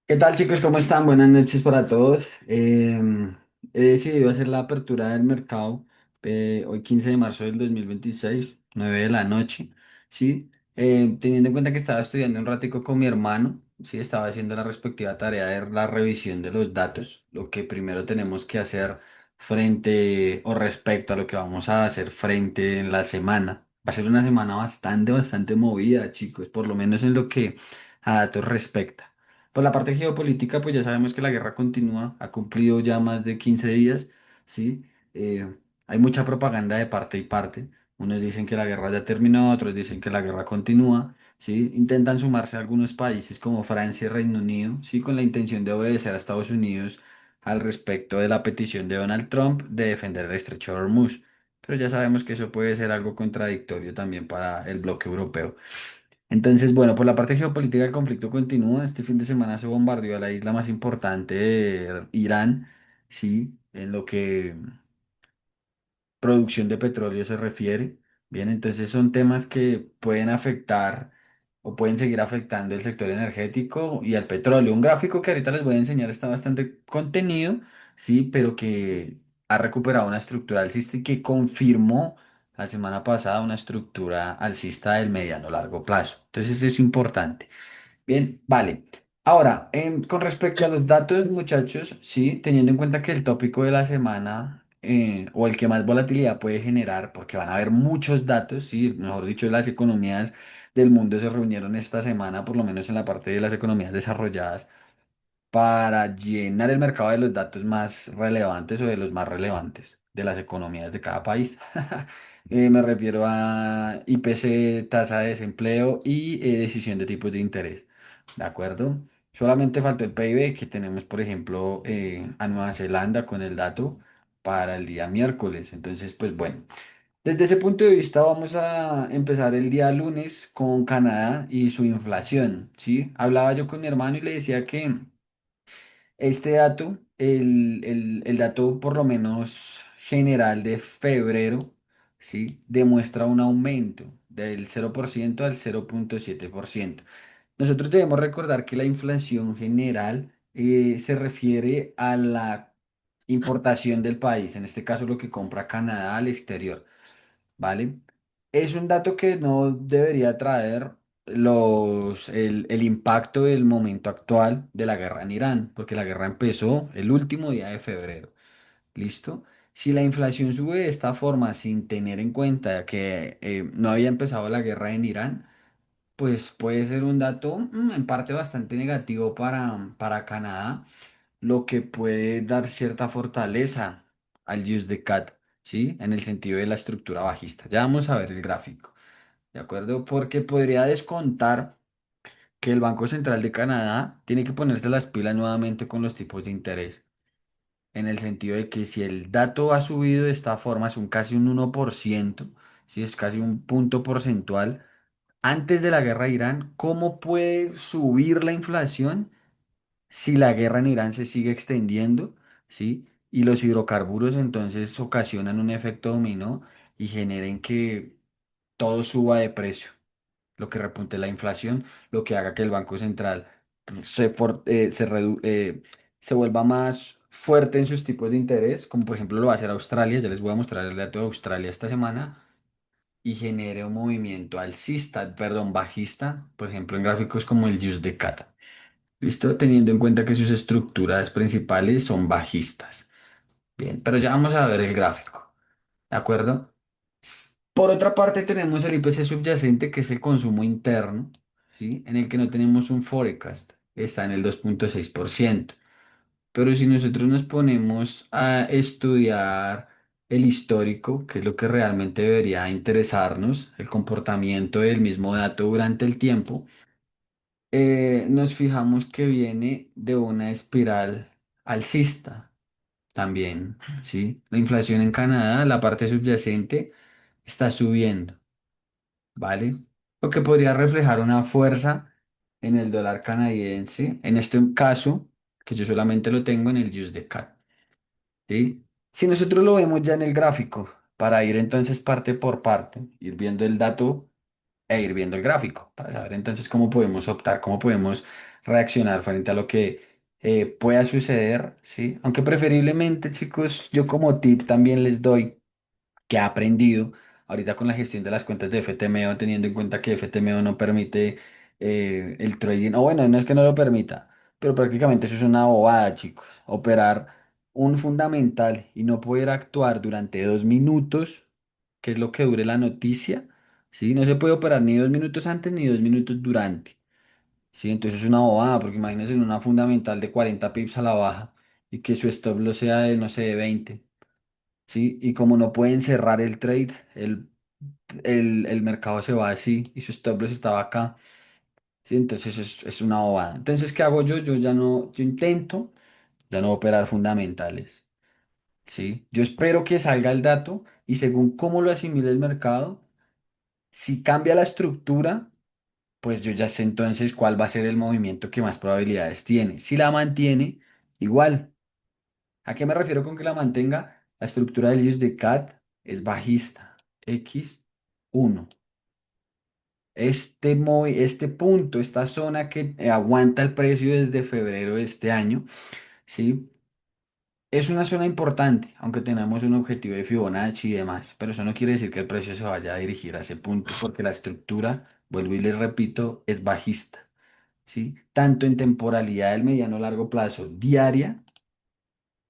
¿Qué tal, chicos? ¿Cómo están? Buenas noches para todos. He decidido hacer la apertura del mercado hoy 15 de marzo del 2026, 9 de la noche. Sí. Teniendo en cuenta que estaba estudiando un ratico con mi hermano, sí, estaba haciendo la respectiva tarea de la revisión de los datos, lo que primero tenemos que hacer frente o respecto a lo que vamos a hacer frente en la semana. Va a ser una semana bastante movida, chicos, por lo menos en lo que a datos respecta. Por la parte geopolítica, pues ya sabemos que la guerra continúa, ha cumplido ya más de 15 días, ¿sí? Eh, Hay mucha propaganda de parte y parte. Unos dicen que la guerra ya terminó, otros dicen que la guerra continúa, ¿sí? Intentan sumarse a algunos países como Francia y Reino Unido, ¿sí? Con la intención de obedecer a Estados Unidos al respecto de la petición de Donald Trump de defender el estrecho de Hormuz. Pero ya sabemos que eso puede ser algo contradictorio también para el bloque europeo. Entonces, bueno, por la parte geopolítica el conflicto continúa. Este fin de semana se bombardeó a la isla más importante de Irán, sí, en lo que producción de petróleo se refiere. Bien, entonces son temas que pueden afectar o pueden seguir afectando el sector energético y al petróleo. Un gráfico que ahorita les voy a enseñar está bastante contenido, sí, pero que ha recuperado una estructura alcista y que confirmó la semana pasada una estructura alcista del mediano largo plazo. Entonces es importante. Bien, vale. Ahora, con respecto a los datos, muchachos, sí, teniendo en cuenta que el tópico de la semana o el que más volatilidad puede generar, porque van a haber muchos datos, sí, mejor dicho, las economías del mundo se reunieron esta semana, por lo menos en la parte de las economías desarrolladas para llenar el mercado de los datos más relevantes o de los más relevantes de las economías de cada país. Me refiero a IPC, tasa de desempleo y decisión de tipos de interés. ¿De acuerdo? Solamente faltó el PIB que tenemos, por ejemplo, a Nueva Zelanda con el dato para el día miércoles. Entonces, pues bueno, desde ese punto de vista vamos a empezar el día lunes con Canadá y su inflación, ¿sí? Hablaba yo con mi hermano y le decía que este dato, el dato por lo menos general de febrero, ¿sí? Demuestra un aumento del 0% al 0,7%. Nosotros debemos recordar que la inflación general se refiere a la importación del país, en este caso lo que compra Canadá al exterior. ¿Vale? Es un dato que no debería traer el impacto del momento actual de la guerra en Irán, porque la guerra empezó el último día de febrero. ¿Listo? Si la inflación sube de esta forma sin tener en cuenta que no había empezado la guerra en Irán, pues puede ser un dato en parte bastante negativo para Canadá, lo que puede dar cierta fortaleza al USD-CAD, ¿sí? En el sentido de la estructura bajista. Ya vamos a ver el gráfico, ¿de acuerdo? Porque podría descontar que el Banco Central de Canadá tiene que ponerse las pilas nuevamente con los tipos de interés. En el sentido de que si el dato ha subido de esta forma, es un casi un 1%, si es casi un punto porcentual, antes de la guerra de Irán, ¿cómo puede subir la inflación si la guerra en Irán se sigue extendiendo? ¿Sí? Y los hidrocarburos entonces ocasionan un efecto dominó y generen que todo suba de precio, lo que repunte la inflación, lo que haga que el Banco Central se, for- se, redu- se vuelva más fuerte en sus tipos de interés, como por ejemplo lo va a hacer Australia. Ya les voy a mostrar el dato de Australia esta semana y genere un movimiento alcista, perdón, bajista, por ejemplo, en gráficos como el USD-CAD. ¿Listo? Teniendo en cuenta que sus estructuras principales son bajistas. Bien, pero ya vamos a ver el gráfico. ¿De acuerdo? Por otra parte, tenemos el IPC subyacente, que es el consumo interno, ¿sí? En el que no tenemos un forecast. Está en el 2,6%. Pero si nosotros nos ponemos a estudiar el histórico, que es lo que realmente debería interesarnos, el comportamiento del mismo dato durante el tiempo, nos fijamos que viene de una espiral alcista también, ¿sí? La inflación en Canadá, la parte subyacente, está subiendo, ¿vale? Lo que podría reflejar una fuerza en el dólar canadiense, en este caso, que yo solamente lo tengo en el USD-CAD. ¿Sí? Si nosotros lo vemos ya en el gráfico, para ir entonces parte por parte, ir viendo el dato e ir viendo el gráfico, para saber entonces cómo podemos optar, cómo podemos reaccionar frente a lo que pueda suceder, ¿sí? Aunque preferiblemente, chicos, yo como tip también les doy que ha aprendido ahorita con la gestión de las cuentas de FTMO, teniendo en cuenta que FTMO no permite el trading, o bueno, no es que no lo permita, pero prácticamente eso es una bobada, chicos. Operar un fundamental y no poder actuar durante 2 minutos, que es lo que dure la noticia, ¿sí? No se puede operar ni 2 minutos antes ni 2 minutos durante. Sí, entonces es una bobada, porque imagínense en una fundamental de 40 pips a la baja y que su stop loss sea de, no sé, de 20. ¿Sí? Y como no pueden cerrar el trade, el mercado se va así y su stop loss estaba acá, ¿sí? Entonces es una bobada. Entonces, ¿qué hago yo? Yo ya no, yo intento ya no operar fundamentales, ¿sí? Yo espero que salga el dato y según cómo lo asimile el mercado, si cambia la estructura, pues yo ya sé entonces cuál va a ser el movimiento que más probabilidades tiene. Si la mantiene, igual. ¿A qué me refiero con que la mantenga? La estructura del use de CAT es bajista. X1. Este punto, esta zona que aguanta el precio desde febrero de este año, ¿sí? Es una zona importante, aunque tenemos un objetivo de Fibonacci y demás, pero eso no quiere decir que el precio se vaya a dirigir a ese punto, porque la estructura, vuelvo y les repito, es bajista, ¿sí? Tanto en temporalidad del mediano largo plazo diaria,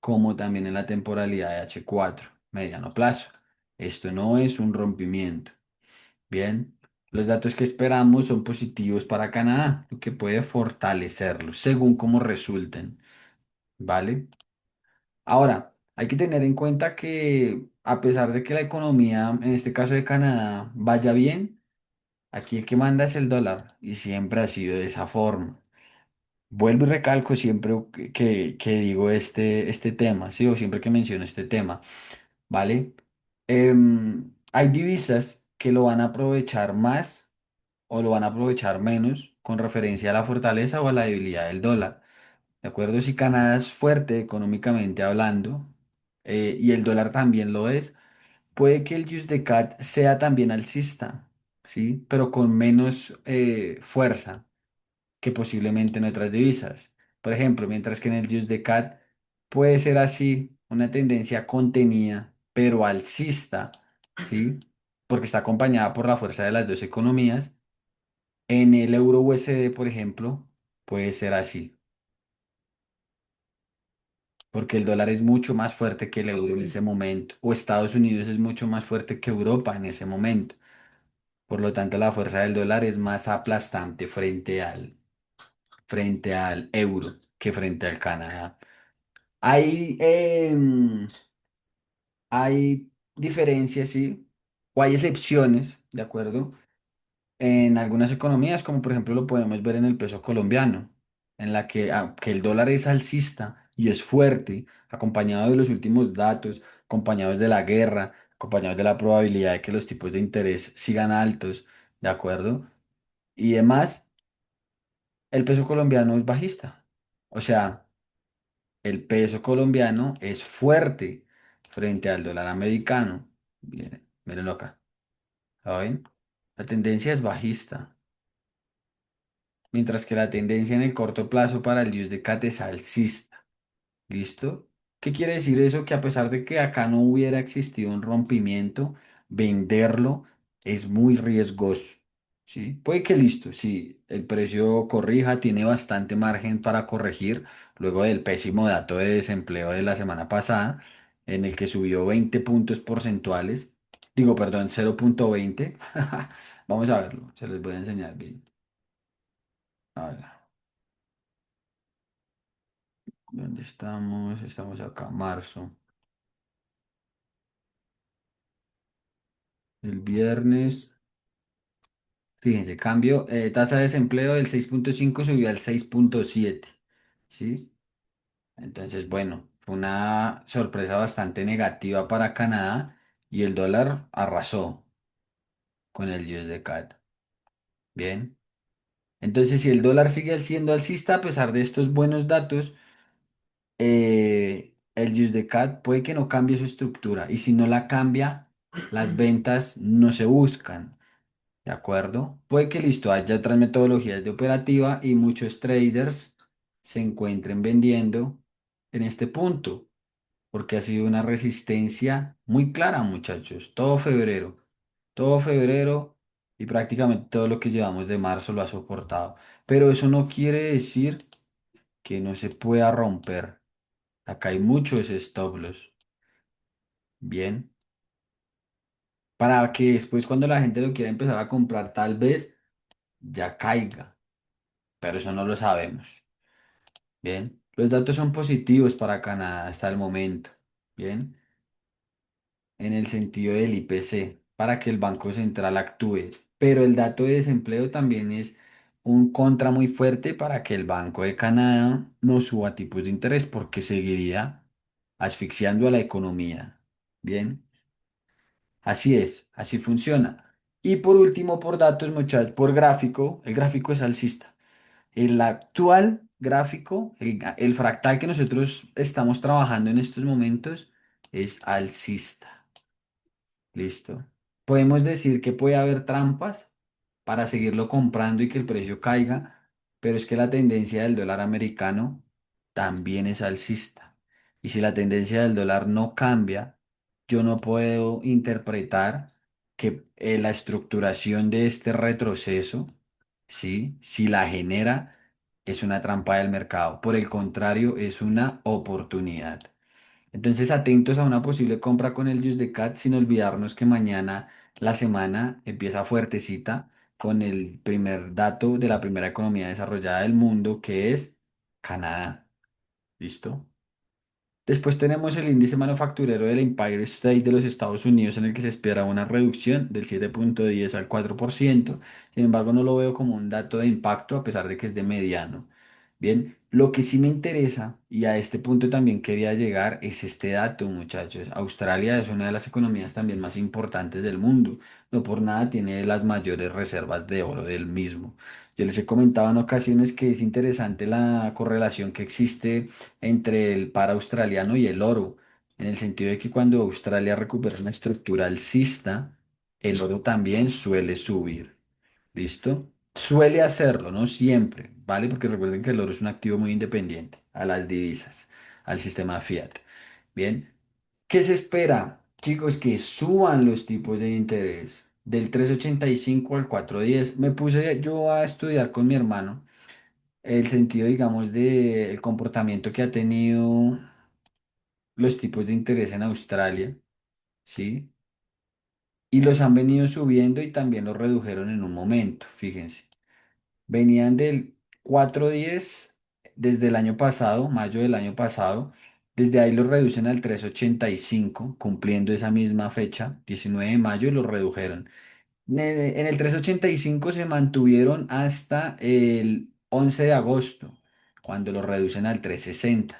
como también en la temporalidad de H4 mediano plazo. Esto no es un rompimiento. Bien, los datos que esperamos son positivos para Canadá, lo que puede fortalecerlo según cómo resulten, ¿vale? Ahora, hay que tener en cuenta que a pesar de que la economía, en este caso de Canadá, vaya bien, aquí el que manda es el dólar y siempre ha sido de esa forma. Vuelvo y recalco siempre que digo este tema, ¿sí? O siempre que menciono este tema. ¿Vale? Hay divisas que lo van a aprovechar más o lo van a aprovechar menos con referencia a la fortaleza o a la debilidad del dólar. ¿De acuerdo? Si Canadá es fuerte económicamente hablando y el dólar también lo es, puede que el USD sea también alcista, ¿sí? Pero con menos fuerza que posiblemente en otras divisas. Por ejemplo, mientras que en el USD puede ser así una tendencia contenida, pero alcista, ¿sí? Porque está acompañada por la fuerza de las dos economías. En el euro USD, por ejemplo, puede ser así, porque el dólar es mucho más fuerte que el euro en ese momento, o Estados Unidos es mucho más fuerte que Europa en ese momento. Por lo tanto, la fuerza del dólar es más aplastante frente al euro que frente al Canadá. Hay, hay diferencias, sí, o hay excepciones, ¿de acuerdo? En algunas economías, como por ejemplo lo podemos ver en el peso colombiano, en la que aunque el dólar es alcista y es fuerte, acompañado de los últimos datos, acompañados de la guerra, acompañados de la probabilidad de que los tipos de interés sigan altos, ¿de acuerdo? Y demás, el peso colombiano es bajista. O sea, el peso colombiano es fuerte frente al dólar americano. Miren, mírenlo acá. ¿Saben? La tendencia es bajista, mientras que la tendencia en el corto plazo para el USD es alcista. ¿Listo? ¿Qué quiere decir eso? Que a pesar de que acá no hubiera existido un rompimiento, venderlo es muy riesgoso. ¿Sí? Puede que listo, si el precio corrija, tiene bastante margen para corregir luego del pésimo dato de desempleo de la semana pasada, en el que subió 20 puntos porcentuales. Digo, perdón, 0,20. Vamos a verlo, se les voy a enseñar bien. A ver, ¿dónde estamos? Estamos acá, marzo. El viernes, fíjense, cambio, tasa de desempleo del 6,5 subió al 6,7, ¿sí? Entonces, bueno, fue una sorpresa bastante negativa para Canadá y el dólar arrasó con el USD-CAD. Bien. Entonces, si el dólar sigue siendo alcista a pesar de estos buenos datos, el USD-CAD puede que no cambie su estructura y si no la cambia, las ventas no se buscan. ¿De acuerdo? Puede que listo, haya otras metodologías de operativa y muchos traders se encuentren vendiendo en este punto, porque ha sido una resistencia muy clara, muchachos. Todo febrero y prácticamente todo lo que llevamos de marzo lo ha soportado. Pero eso no quiere decir que no se pueda romper. Acá hay muchos stop loss. Bien. Para que después cuando la gente lo quiera empezar a comprar, tal vez ya caiga. Pero eso no lo sabemos. Bien. Los datos son positivos para Canadá hasta el momento. Bien. En el sentido del IPC, para que el Banco Central actúe. Pero el dato de desempleo también es un contra muy fuerte para que el Banco de Canadá no suba tipos de interés porque seguiría asfixiando a la economía. Bien, así es, así funciona. Y por último, por datos, muchachos, por gráfico, el gráfico es alcista. El actual gráfico, el fractal que nosotros estamos trabajando en estos momentos, es alcista. Listo. Podemos decir que puede haber trampas para seguirlo comprando y que el precio caiga, pero es que la tendencia del dólar americano también es alcista. Y si la tendencia del dólar no cambia, yo no puedo interpretar que la estructuración de este retroceso, ¿sí? Si la genera, es una trampa del mercado. Por el contrario, es una oportunidad. Entonces, atentos a una posible compra con el Just de Cat, sin olvidarnos que mañana la semana empieza fuertecita con el primer dato de la primera economía desarrollada del mundo, que es Canadá. ¿Listo? Después tenemos el índice manufacturero del Empire State de los Estados Unidos en el que se espera una reducción del 7,10 al 4%. Sin embargo, no lo veo como un dato de impacto a pesar de que es de mediano. Bien, lo que sí me interesa y a este punto también quería llegar es este dato, muchachos. Australia es una de las economías también más importantes del mundo. No por nada tiene las mayores reservas de oro del mismo. Yo les he comentado en ocasiones que es interesante la correlación que existe entre el par australiano y el oro, en el sentido de que cuando Australia recupera una estructura alcista, el oro también suele subir. ¿Listo? Suele hacerlo, no siempre, ¿vale? Porque recuerden que el oro es un activo muy independiente a las divisas, al sistema fiat. Bien, ¿qué se espera? Chicos, que suban los tipos de interés del 3,85 al 4,10. Me puse yo a estudiar con mi hermano el sentido, digamos, del comportamiento que ha tenido los tipos de interés en Australia, ¿sí? Y los han venido subiendo y también los redujeron en un momento, fíjense. Venían del 4,10 desde el año pasado, mayo del año pasado. Desde ahí los reducen al 3,85 cumpliendo esa misma fecha, 19 de mayo, y los redujeron. En el 3,85 se mantuvieron hasta el 11 de agosto, cuando los reducen al 3,60.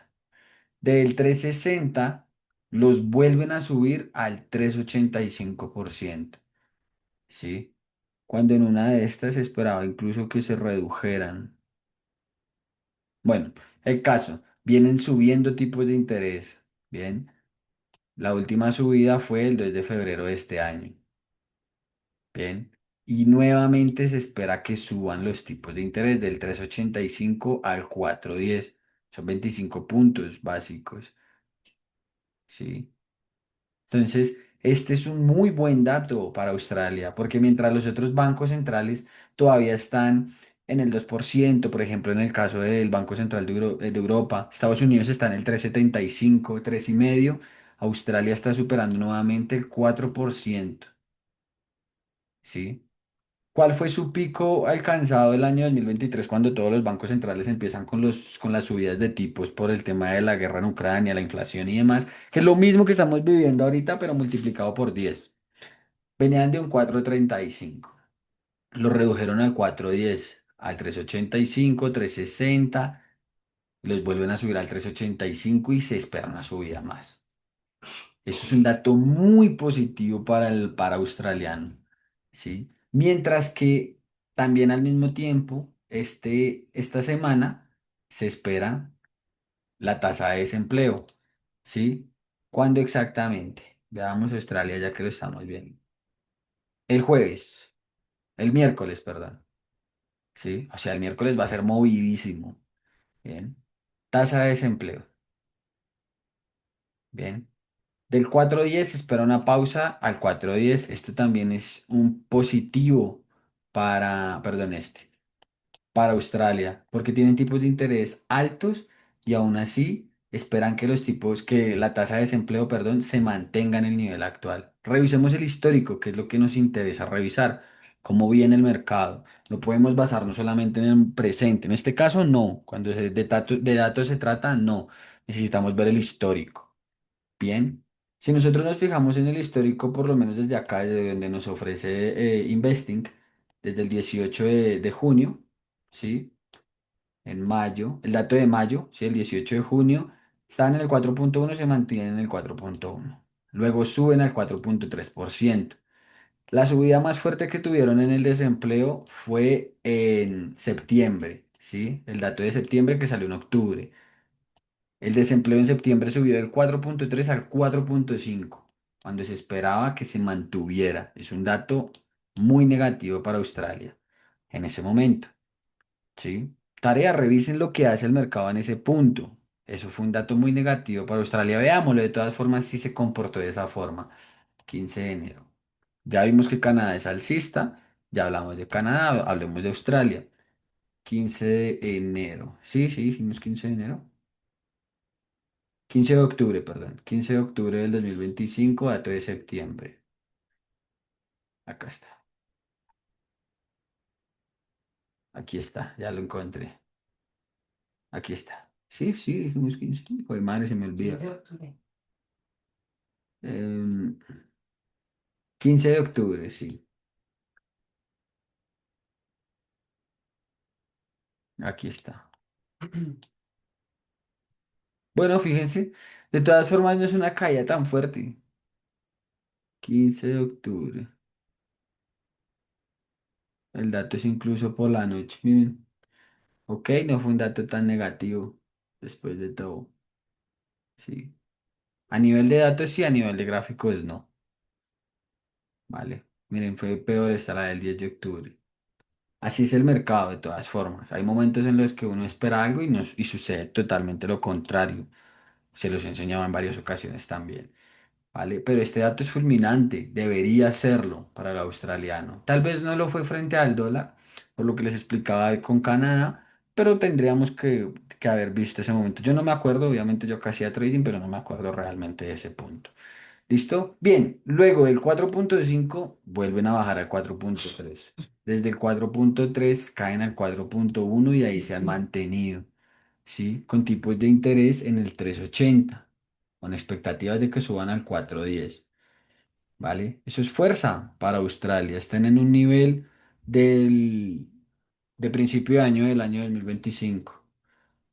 Del 3,60 los vuelven a subir al 3,85%, ¿sí? Cuando en una de estas se esperaba incluso que se redujeran. Bueno, el caso, vienen subiendo tipos de interés, ¿bien? La última subida fue el 2 de febrero de este año, ¿bien? Y nuevamente se espera que suban los tipos de interés del 3,85 al 4,10. Son 25 puntos básicos, ¿sí? Entonces, este es un muy buen dato para Australia, porque mientras los otros bancos centrales todavía están en el 2%, por ejemplo, en el caso del Banco Central de Europa, Estados Unidos está en el 3,75, 3,5, Australia está superando nuevamente el 4%, ¿sí? ¿Cuál fue su pico alcanzado el año 2023 cuando todos los bancos centrales empiezan con las subidas de tipos por el tema de la guerra en Ucrania, la inflación y demás? Que es lo mismo que estamos viviendo ahorita, pero multiplicado por 10. Venían de un 4,35. Lo redujeron al 4,10, al 3,85, 3,60. Los vuelven a subir al 3,85 y se espera una subida más. Eso es un dato muy positivo para el para australiano, ¿sí? Mientras que también al mismo tiempo, esta semana se espera la tasa de desempleo, ¿sí? ¿Cuándo exactamente? Veamos Australia ya que lo estamos viendo. El jueves. El miércoles, perdón. ¿Sí? O sea, el miércoles va a ser movidísimo. Bien. Tasa de desempleo. Bien. Del 4.10 se espera una pausa al 4.10. Esto también es un positivo perdón, para Australia, porque tienen tipos de interés altos y aún así esperan que que la tasa de desempleo, perdón, se mantenga en el nivel actual. Revisemos el histórico, que es lo que nos interesa revisar, cómo viene el mercado. No podemos basarnos solamente en el presente. En este caso, no. Cuando de datos se trata, no. Necesitamos ver el histórico. Bien. Si nosotros nos fijamos en el histórico, por lo menos desde acá, desde donde nos ofrece Investing, desde el 18 de junio, ¿sí? En mayo, el dato de mayo, ¿sí? El 18 de junio, están en el 4.1, se mantienen en el 4.1. Luego suben al 4.3%. La subida más fuerte que tuvieron en el desempleo fue en septiembre, ¿sí? El dato de septiembre que salió en octubre. El desempleo en septiembre subió del 4.3 al 4.5, cuando se esperaba que se mantuviera. Es un dato muy negativo para Australia en ese momento, ¿sí? Tarea, revisen lo que hace el mercado en ese punto. Eso fue un dato muy negativo para Australia. Veámoslo, de todas formas, si se comportó de esa forma. 15 de enero. Ya vimos que Canadá es alcista, ya hablamos de Canadá, hablemos de Australia. 15 de enero. Sí, sí, dijimos 15 de enero. 15 de octubre, perdón. 15 de octubre del 2025, dato de septiembre. Acá está. Aquí está, ya lo encontré. Aquí está. Sí, sí, dijimos 15. Joder, madre, se me olvida. 15 de octubre, sí. Aquí está. Bueno, fíjense. De todas formas, no es una caída tan fuerte. 15 de octubre. El dato es incluso por la noche. Miren. Ok, no fue un dato tan negativo después de todo. Sí. A nivel de datos sí, a nivel de gráficos no. Vale. Miren, fue peor esta la del 10 de octubre. Así es el mercado de todas formas. Hay momentos en los que uno espera algo y sucede totalmente lo contrario. Se los he enseñado en varias ocasiones también. ¿Vale? Pero este dato es fulminante, debería serlo para el australiano. Tal vez no lo fue frente al dólar, por lo que les explicaba con Canadá, pero tendríamos que haber visto ese momento. Yo no me acuerdo, obviamente yo casi hacía trading, pero no me acuerdo realmente de ese punto. ¿Listo? Bien, luego del 4.5 vuelven a bajar al 4.3. Desde el 4.3 caen al 4.1 y ahí se han mantenido, ¿sí? Con tipos de interés en el 3.80, con expectativas de que suban al 4.10, ¿vale? Eso es fuerza para Australia. Están en un nivel de principio de año del año 2025.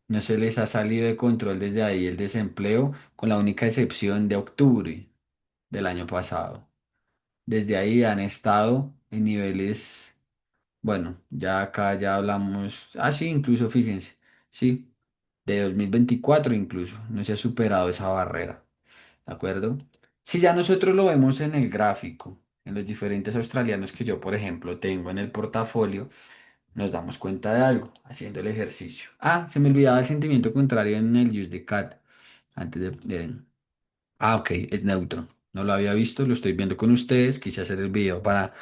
No se les ha salido de control desde ahí el desempleo, con la única excepción de octubre del año pasado. Desde ahí han estado en niveles, bueno, ya acá ya hablamos, sí, incluso fíjense, sí, de 2024 incluso, no se ha superado esa barrera, ¿de acuerdo? Si ya nosotros lo vemos en el gráfico, en los diferentes australianos que yo, por ejemplo, tengo en el portafolio, nos damos cuenta de algo haciendo el ejercicio. Se me olvidaba el sentimiento contrario en el use de cat, antes ok, es neutro. No lo había visto, lo estoy viendo con ustedes. Quise hacer el video para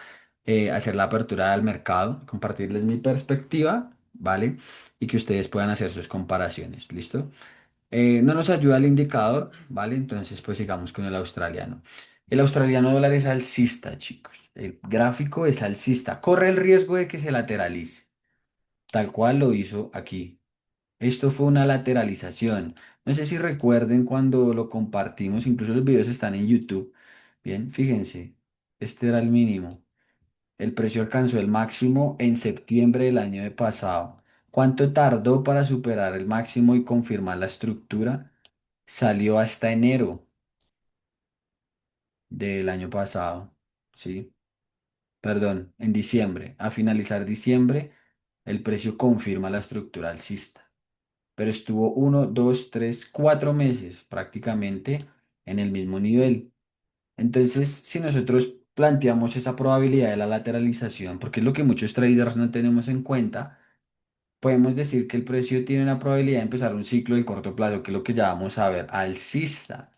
hacer la apertura del mercado, compartirles mi perspectiva, ¿vale? Y que ustedes puedan hacer sus comparaciones, ¿listo? No nos ayuda el indicador, ¿vale? Entonces, pues sigamos con el australiano. El australiano dólar es alcista, chicos. El gráfico es alcista. Corre el riesgo de que se lateralice, tal cual lo hizo aquí. Esto fue una lateralización. No sé si recuerden cuando lo compartimos, incluso los videos están en YouTube. Bien, fíjense, este era el mínimo. El precio alcanzó el máximo en septiembre del año de pasado. ¿Cuánto tardó para superar el máximo y confirmar la estructura? Salió hasta enero del año pasado, ¿sí? Perdón, en diciembre. A finalizar diciembre, el precio confirma la estructura alcista, pero estuvo 1, 2, 3, 4 meses prácticamente en el mismo nivel. Entonces, si nosotros planteamos esa probabilidad de la lateralización, porque es lo que muchos traders no tenemos en cuenta. Podemos decir que el precio tiene una probabilidad de empezar un ciclo de corto plazo, que es lo que ya vamos a ver, alcista,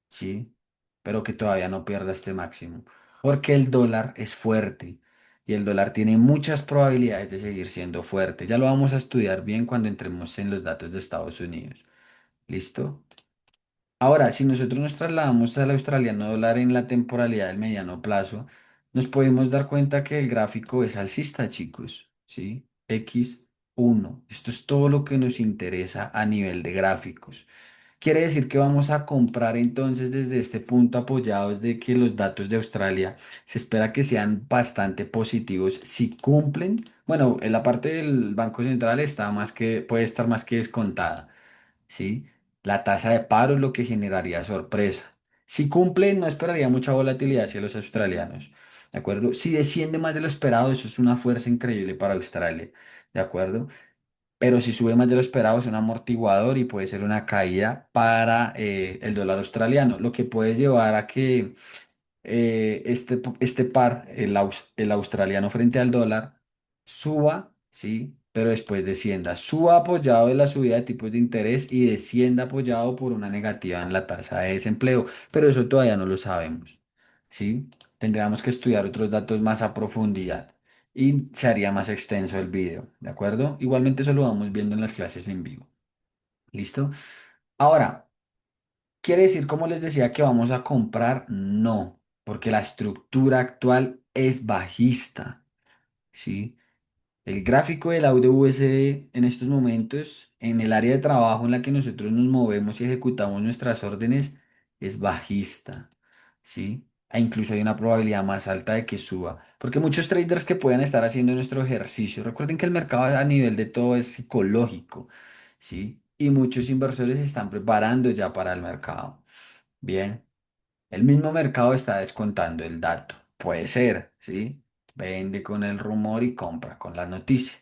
¿sí? Pero que todavía no pierda este máximo, porque el dólar es fuerte y el dólar tiene muchas probabilidades de seguir siendo fuerte. Ya lo vamos a estudiar bien cuando entremos en los datos de Estados Unidos. ¿Listo? Ahora, si nosotros nos trasladamos al australiano dólar en la temporalidad del mediano plazo, nos podemos dar cuenta que el gráfico es alcista, chicos, ¿sí? X1. Esto es todo lo que nos interesa a nivel de gráficos. Quiere decir que vamos a comprar entonces desde este punto apoyados de que los datos de Australia se espera que sean bastante positivos si cumplen. Bueno, en la parte del Banco Central está más que, puede estar más que descontada. ¿Sí? La tasa de paro es lo que generaría sorpresa. Si cumple, no esperaría mucha volatilidad hacia los australianos, ¿de acuerdo? Si desciende más de lo esperado, eso es una fuerza increíble para Australia, ¿de acuerdo? Pero si sube más de lo esperado, es un amortiguador y puede ser una caída para el dólar australiano, lo que puede llevar a que este par, el australiano frente al dólar, suba, ¿sí? Pero después descienda. Suba apoyado de la subida de tipos de interés y descienda apoyado por una negativa en la tasa de desempleo. Pero eso todavía no lo sabemos, ¿sí? Tendríamos que estudiar otros datos más a profundidad y se haría más extenso el video, ¿de acuerdo? Igualmente eso lo vamos viendo en las clases en vivo. ¿Listo? Ahora. ¿Quiere decir, como les decía, que vamos a comprar? No, porque la estructura actual es bajista, ¿sí? El gráfico del audio USD en estos momentos, en el área de trabajo en la que nosotros nos movemos y ejecutamos nuestras órdenes, es bajista, ¿sí? E incluso hay una probabilidad más alta de que suba, porque muchos traders que puedan estar haciendo nuestro ejercicio, recuerden que el mercado a nivel de todo es psicológico, ¿sí? Y muchos inversores se están preparando ya para el mercado. Bien, el mismo mercado está descontando el dato. Puede ser, ¿sí? Vende con el rumor y compra con la noticia.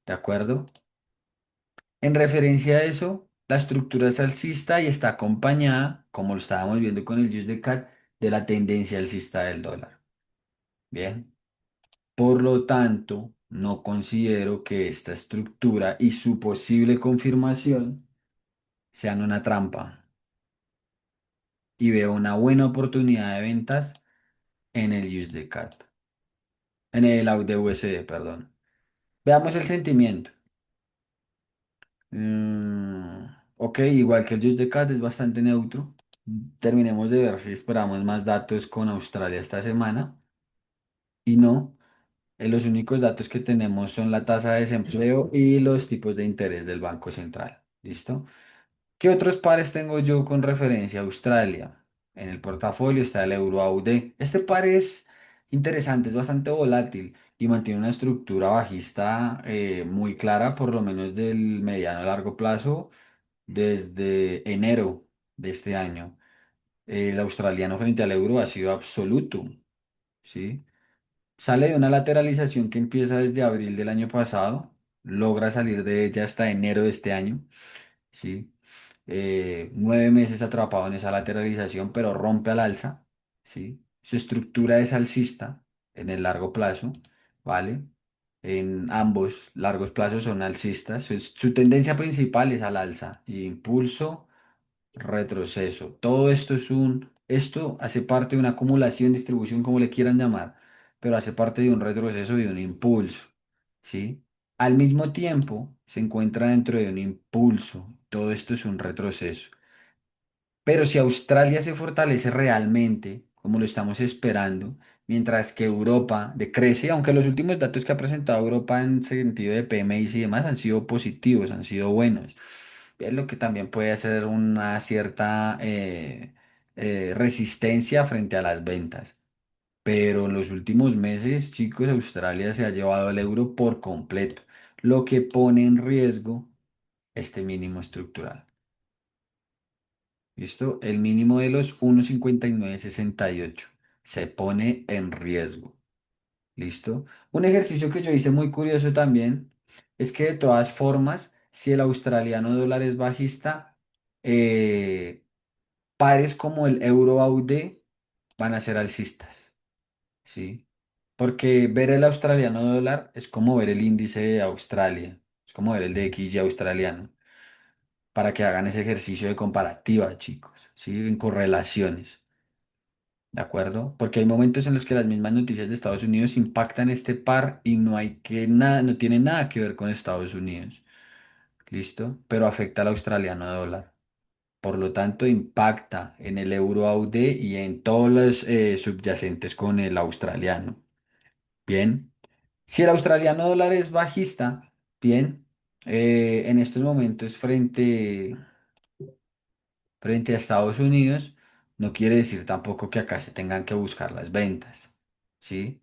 ¿De acuerdo? En referencia a eso, la estructura es alcista y está acompañada, como lo estábamos viendo con el USD de la tendencia alcista del dólar. Bien. Por lo tanto, no considero que esta estructura y su posible confirmación sean una trampa. Y veo una buena oportunidad de ventas en el USD en el audio USD, perdón. Veamos el sentimiento. Ok, igual que el Just the Cat es bastante neutro. Terminemos de ver si esperamos más datos con Australia esta semana. Y no, los únicos datos que tenemos son la tasa de desempleo y los tipos de interés del Banco Central. ¿Listo? ¿Qué otros pares tengo yo con referencia a Australia? En el portafolio está el Euro AUD. Este par es interesante, es bastante volátil y mantiene una estructura bajista muy clara, por lo menos del mediano a largo plazo, desde enero de este año. El australiano frente al euro ha sido absoluto, ¿sí? Sale de una lateralización que empieza desde abril del año pasado, logra salir de ella hasta enero de este año. ¿Sí? 9 meses atrapado en esa lateralización, pero rompe al alza, ¿sí? Su estructura es alcista en el largo plazo, ¿vale? En ambos largos plazos son alcistas. Su tendencia principal es al alza, impulso, retroceso. Todo esto esto hace parte de una acumulación, distribución, como le quieran llamar, pero hace parte de un retroceso y de un impulso, ¿sí? Al mismo tiempo, se encuentra dentro de un impulso. Todo esto es un retroceso. Pero si Australia se fortalece realmente, como lo estamos esperando, mientras que Europa decrece, aunque los últimos datos que ha presentado Europa en sentido de PMI y demás han sido positivos, han sido buenos, es lo que también puede hacer una cierta resistencia frente a las ventas. Pero en los últimos meses, chicos, Australia se ha llevado el euro por completo, lo que pone en riesgo este mínimo estructural. ¿Listo? El mínimo de los 1,5968 se pone en riesgo. ¿Listo? Un ejercicio que yo hice muy curioso también es que de todas formas, si el australiano dólar es bajista, eh, pares como el euro AUD van a ser alcistas, ¿sí? Porque ver el australiano dólar es como ver el índice de Australia, es como ver el de XY australiano, para que hagan ese ejercicio de comparativa, chicos, ¿sí? En correlaciones, ¿de acuerdo? Porque hay momentos en los que las mismas noticias de Estados Unidos impactan este par y no hay que nada, no tiene nada que ver con Estados Unidos, ¿listo? Pero afecta al australiano dólar. Por lo tanto, impacta en el euro AUD y en todos los subyacentes con el australiano. Bien. Si el australiano dólar es bajista, bien, en estos momentos frente a Estados Unidos, no quiere decir tampoco que acá se tengan que buscar las ventas, ¿sí?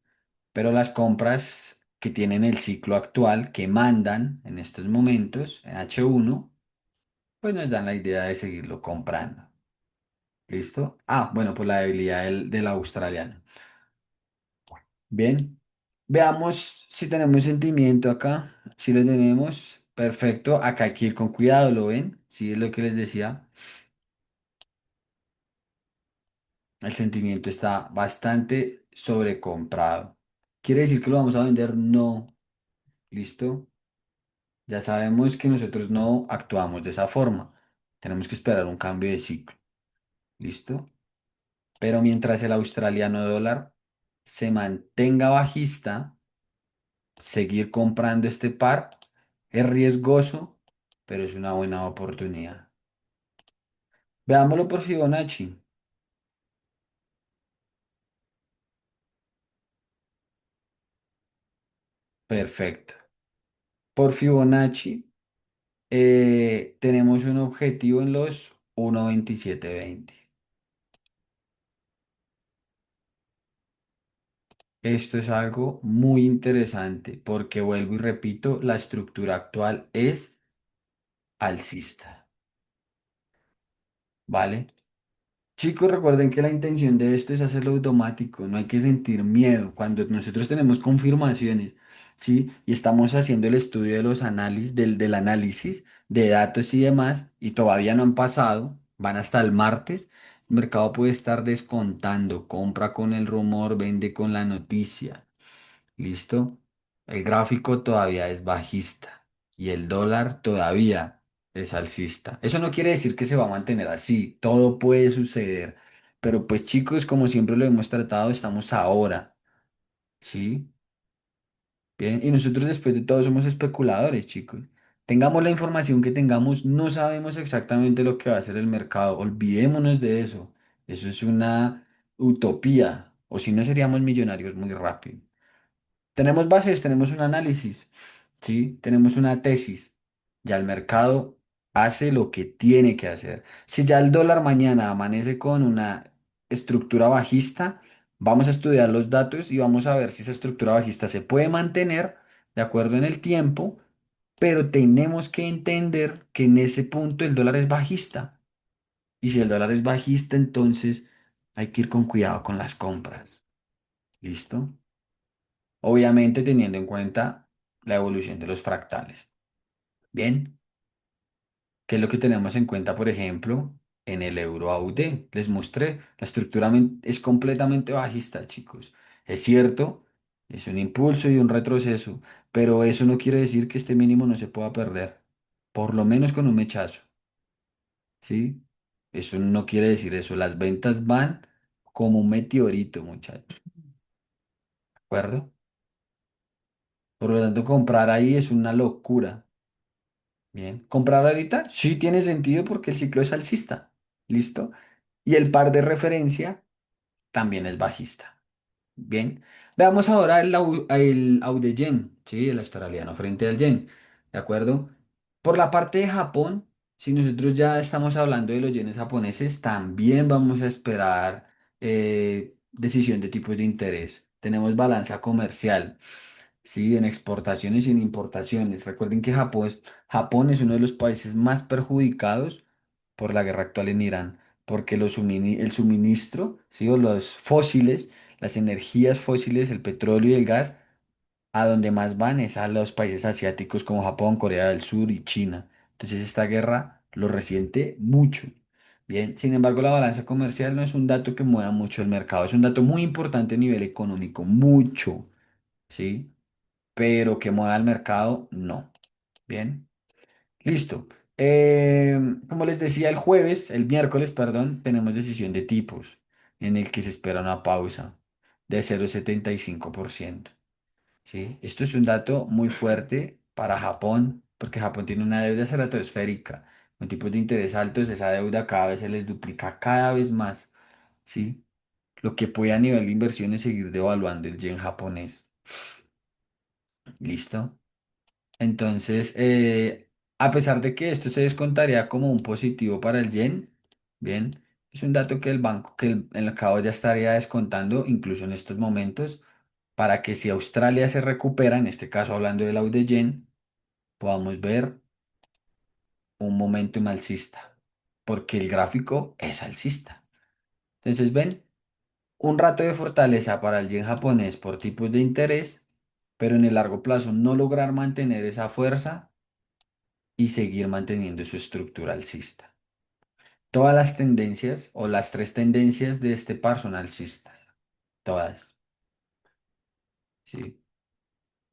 Pero las compras que tienen el ciclo actual, que mandan en estos momentos en H1, pues nos dan la idea de seguirlo comprando. ¿Listo? Ah, bueno, por la debilidad del australiano. Bien, veamos si tenemos sentimiento acá. Si lo tenemos, perfecto. Acá hay que ir con cuidado, ¿lo ven? Sí, es lo que les decía. El sentimiento está bastante sobrecomprado. ¿Quiere decir que lo vamos a vender? No. ¿Listo? Ya sabemos que nosotros no actuamos de esa forma. Tenemos que esperar un cambio de ciclo. ¿Listo? Pero mientras el australiano dólar se mantenga bajista, seguir comprando este par es riesgoso, pero es una buena oportunidad. Veámoslo por Fibonacci. Perfecto. Por Fibonacci tenemos un objetivo en los 1.2720. Esto es algo muy interesante porque vuelvo y repito, la estructura actual es alcista, ¿vale? Chicos, recuerden que la intención de esto es hacerlo automático, no hay que sentir miedo. Cuando nosotros tenemos confirmaciones, ¿sí? Y estamos haciendo el estudio de los análisis, del análisis de datos y demás, y todavía no han pasado, van hasta el martes, el mercado puede estar descontando, compra con el rumor, vende con la noticia. ¿Listo? El gráfico todavía es bajista y el dólar todavía es alcista. Eso no quiere decir que se va a mantener así, todo puede suceder. Pero pues chicos, como siempre lo hemos tratado, estamos ahora, ¿sí? Bien, y nosotros después de todo somos especuladores, chicos. Tengamos la información que tengamos, no sabemos exactamente lo que va a hacer el mercado. Olvidémonos de eso. Eso es una utopía, o si no seríamos millonarios muy rápido. Tenemos bases, tenemos un análisis, ¿sí? Tenemos una tesis. Ya el mercado hace lo que tiene que hacer. Si ya el dólar mañana amanece con una estructura bajista, vamos a estudiar los datos y vamos a ver si esa estructura bajista se puede mantener de acuerdo en el tiempo, pero tenemos que entender que en ese punto el dólar es bajista. Y si el dólar es bajista, entonces hay que ir con cuidado con las compras. ¿Listo? Obviamente teniendo en cuenta la evolución de los fractales. Bien, ¿qué es lo que tenemos en cuenta, por ejemplo, en el euro AUD? Les mostré, la estructura es completamente bajista, chicos. Es cierto, es un impulso y un retroceso, pero eso no quiere decir que este mínimo no se pueda perder, por lo menos con un mechazo, ¿sí? Eso no quiere decir eso. Las ventas van como un meteorito, muchachos, ¿de acuerdo? Por lo tanto, comprar ahí es una locura. Bien, comprar ahorita sí tiene sentido porque el ciclo es alcista. ¿Listo? Y el par de referencia también es bajista. Bien, veamos ahora el AUD Yen, ¿sí? El australiano frente al yen. ¿De acuerdo? Por la parte de Japón, si nosotros ya estamos hablando de los yenes japoneses, también vamos a esperar decisión de tipos de interés. Tenemos balanza comercial. Sí, en exportaciones y en importaciones. Recuerden que Japón es uno de los países más perjudicados por la guerra actual en Irán, porque el suministro, ¿sí? O los fósiles, las energías fósiles, el petróleo y el gas, a donde más van es a los países asiáticos como Japón, Corea del Sur y China. Entonces esta guerra lo resiente mucho. Bien, sin embargo, la balanza comercial no es un dato que mueva mucho el mercado, es un dato muy importante a nivel económico, mucho, ¿sí? Pero que mueva el mercado, no. Bien, listo. Como les decía, el miércoles, perdón, tenemos decisión de tipos en el que se espera una pausa de 0,75%. ¿Sí? Esto es un dato muy fuerte para Japón, porque Japón tiene una deuda estratosférica, con tipos de interés altos, esa deuda cada vez se les duplica cada vez más, ¿sí? Lo que puede a nivel de inversiones seguir devaluando el yen japonés. ¿Listo? Entonces, a pesar de que esto se descontaría como un positivo para el yen, bien, es un dato que el mercado ya estaría descontando incluso en estos momentos para que si Australia se recupera, en este caso hablando del auge yen, podamos ver un momentum alcista, porque el gráfico es alcista. Entonces, ven, un rato de fortaleza para el yen japonés por tipos de interés, pero en el largo plazo no lograr mantener esa fuerza y seguir manteniendo su estructura alcista. Todas las tendencias o las tres tendencias de este par son alcistas, todas, ¿sí?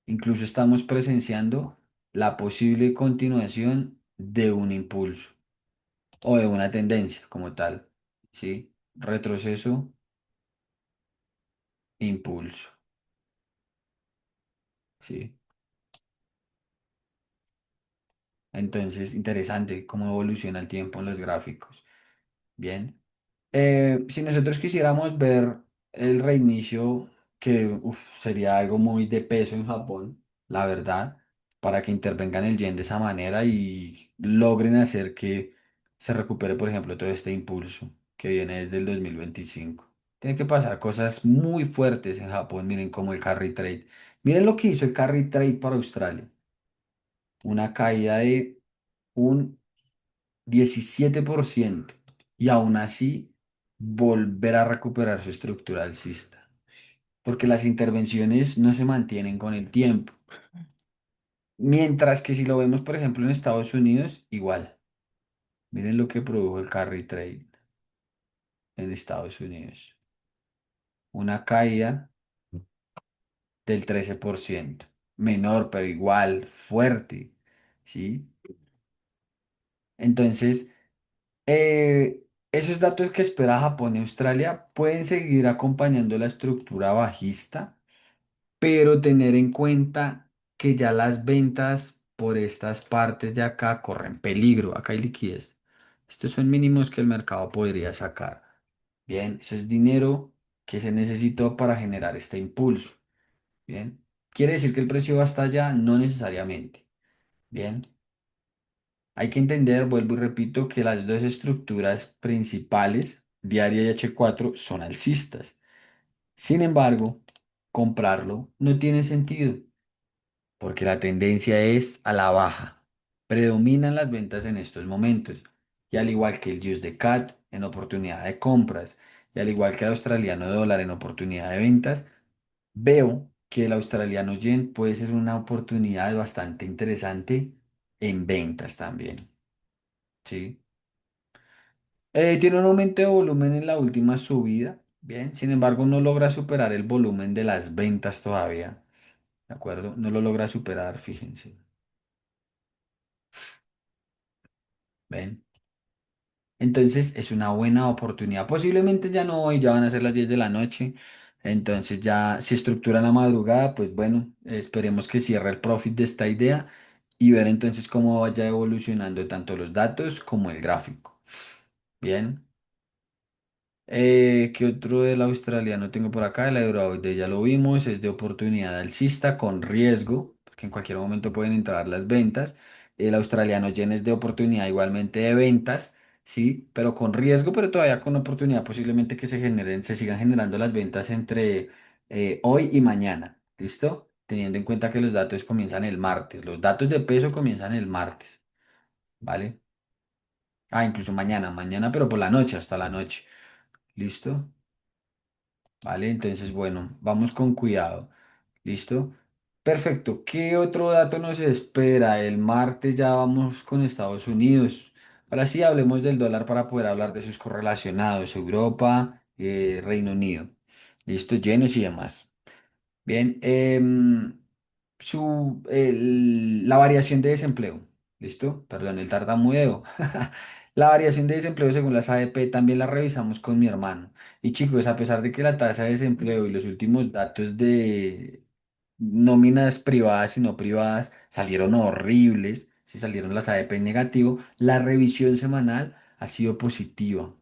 Incluso estamos presenciando la posible continuación de un impulso o de una tendencia como tal, ¿sí? Retroceso, impulso, ¿sí? Entonces, interesante cómo evoluciona el tiempo en los gráficos. Bien. Si nosotros quisiéramos ver el reinicio, que sería algo muy de peso en Japón, la verdad, para que intervengan el yen de esa manera y logren hacer que se recupere, por ejemplo, todo este impulso que viene desde el 2025. Tienen que pasar cosas muy fuertes en Japón, miren como el carry trade. Miren lo que hizo el carry trade para Australia. Una caída de un 17% y aún así volver a recuperar su estructura alcista, porque las intervenciones no se mantienen con el tiempo. Mientras que si lo vemos, por ejemplo, en Estados Unidos, igual. Miren lo que produjo el carry trade en Estados Unidos. Una caída del 13%, menor, pero igual, fuerte, ¿sí? Entonces, esos datos que espera Japón y Australia pueden seguir acompañando la estructura bajista, pero tener en cuenta que ya las ventas por estas partes de acá corren peligro. Acá hay liquidez. Estos son mínimos que el mercado podría sacar. Bien, eso es dinero que se necesitó para generar este impulso. Bien, ¿quiere decir que el precio va hasta allá? No necesariamente. Bien. Hay que entender, vuelvo y repito, que las dos estructuras principales, diaria y H4, son alcistas. Sin embargo, comprarlo no tiene sentido, porque la tendencia es a la baja. Predominan las ventas en estos momentos, y al igual que el use de CAT en oportunidad de compras, y al igual que el australiano dólar en oportunidad de ventas, veo que el australiano yen puede ser una oportunidad bastante interesante en ventas también. ¿Sí? Tiene un aumento de volumen en la última subida, bien, sin embargo no logra superar el volumen de las ventas todavía, ¿de acuerdo? No lo logra superar, fíjense, ¿ven? Entonces es una buena oportunidad, posiblemente ya no hoy, ya van a ser las 10 de la noche, entonces ya si estructura la madrugada, pues bueno, esperemos que cierre el profit de esta idea y ver entonces cómo vaya evolucionando tanto los datos como el gráfico, ¿bien? ¿Qué otro del australiano tengo por acá? El Euroaude ya lo vimos, es de oportunidad alcista con riesgo, porque en cualquier momento pueden entrar las ventas. El australiano yen es de oportunidad igualmente de ventas, sí, pero con riesgo, pero todavía con oportunidad posiblemente que se sigan generando las ventas entre hoy y mañana, ¿listo? Teniendo en cuenta que los datos comienzan el martes, los datos de peso comienzan el martes, ¿vale? Ah, incluso mañana, pero por la noche, hasta la noche. ¿Listo? Vale, entonces, bueno, vamos con cuidado. ¿Listo? Perfecto. ¿Qué otro dato nos espera? El martes ya vamos con Estados Unidos. Ahora sí, hablemos del dólar para poder hablar de sus correlacionados, Europa, Reino Unido. Listo, yenes y demás. Bien, la variación de desempleo. ¿Listo? Perdón, el tartamudeo. La variación de desempleo según las ADP también la revisamos con mi hermano. Y chicos, a pesar de que la tasa de desempleo y los últimos datos de nóminas privadas y no privadas salieron horribles, si salieron las ADP en negativo, la revisión semanal ha sido positiva.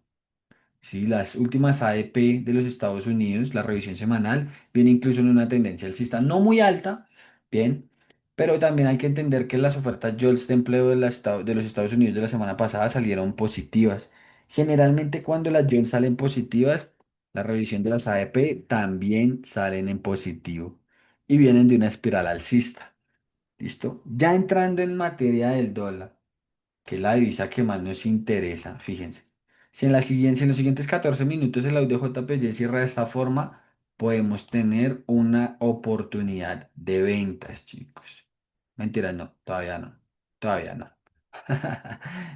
Sí, las últimas ADP de los Estados Unidos, la revisión semanal, viene incluso en una tendencia alcista, no muy alta, bien, pero también hay que entender que las ofertas JOLTS de empleo de los Estados Unidos de la semana pasada salieron positivas. Generalmente cuando las JOLTS salen positivas, la revisión de las ADP también salen en positivo y vienen de una espiral alcista. ¿Listo? Ya entrando en materia del dólar que es la divisa que más nos interesa, fíjense. Si en los siguientes 14 minutos el audio JPY cierra de esta forma, podemos tener una oportunidad de ventas, chicos. Mentira, no, todavía no, todavía no.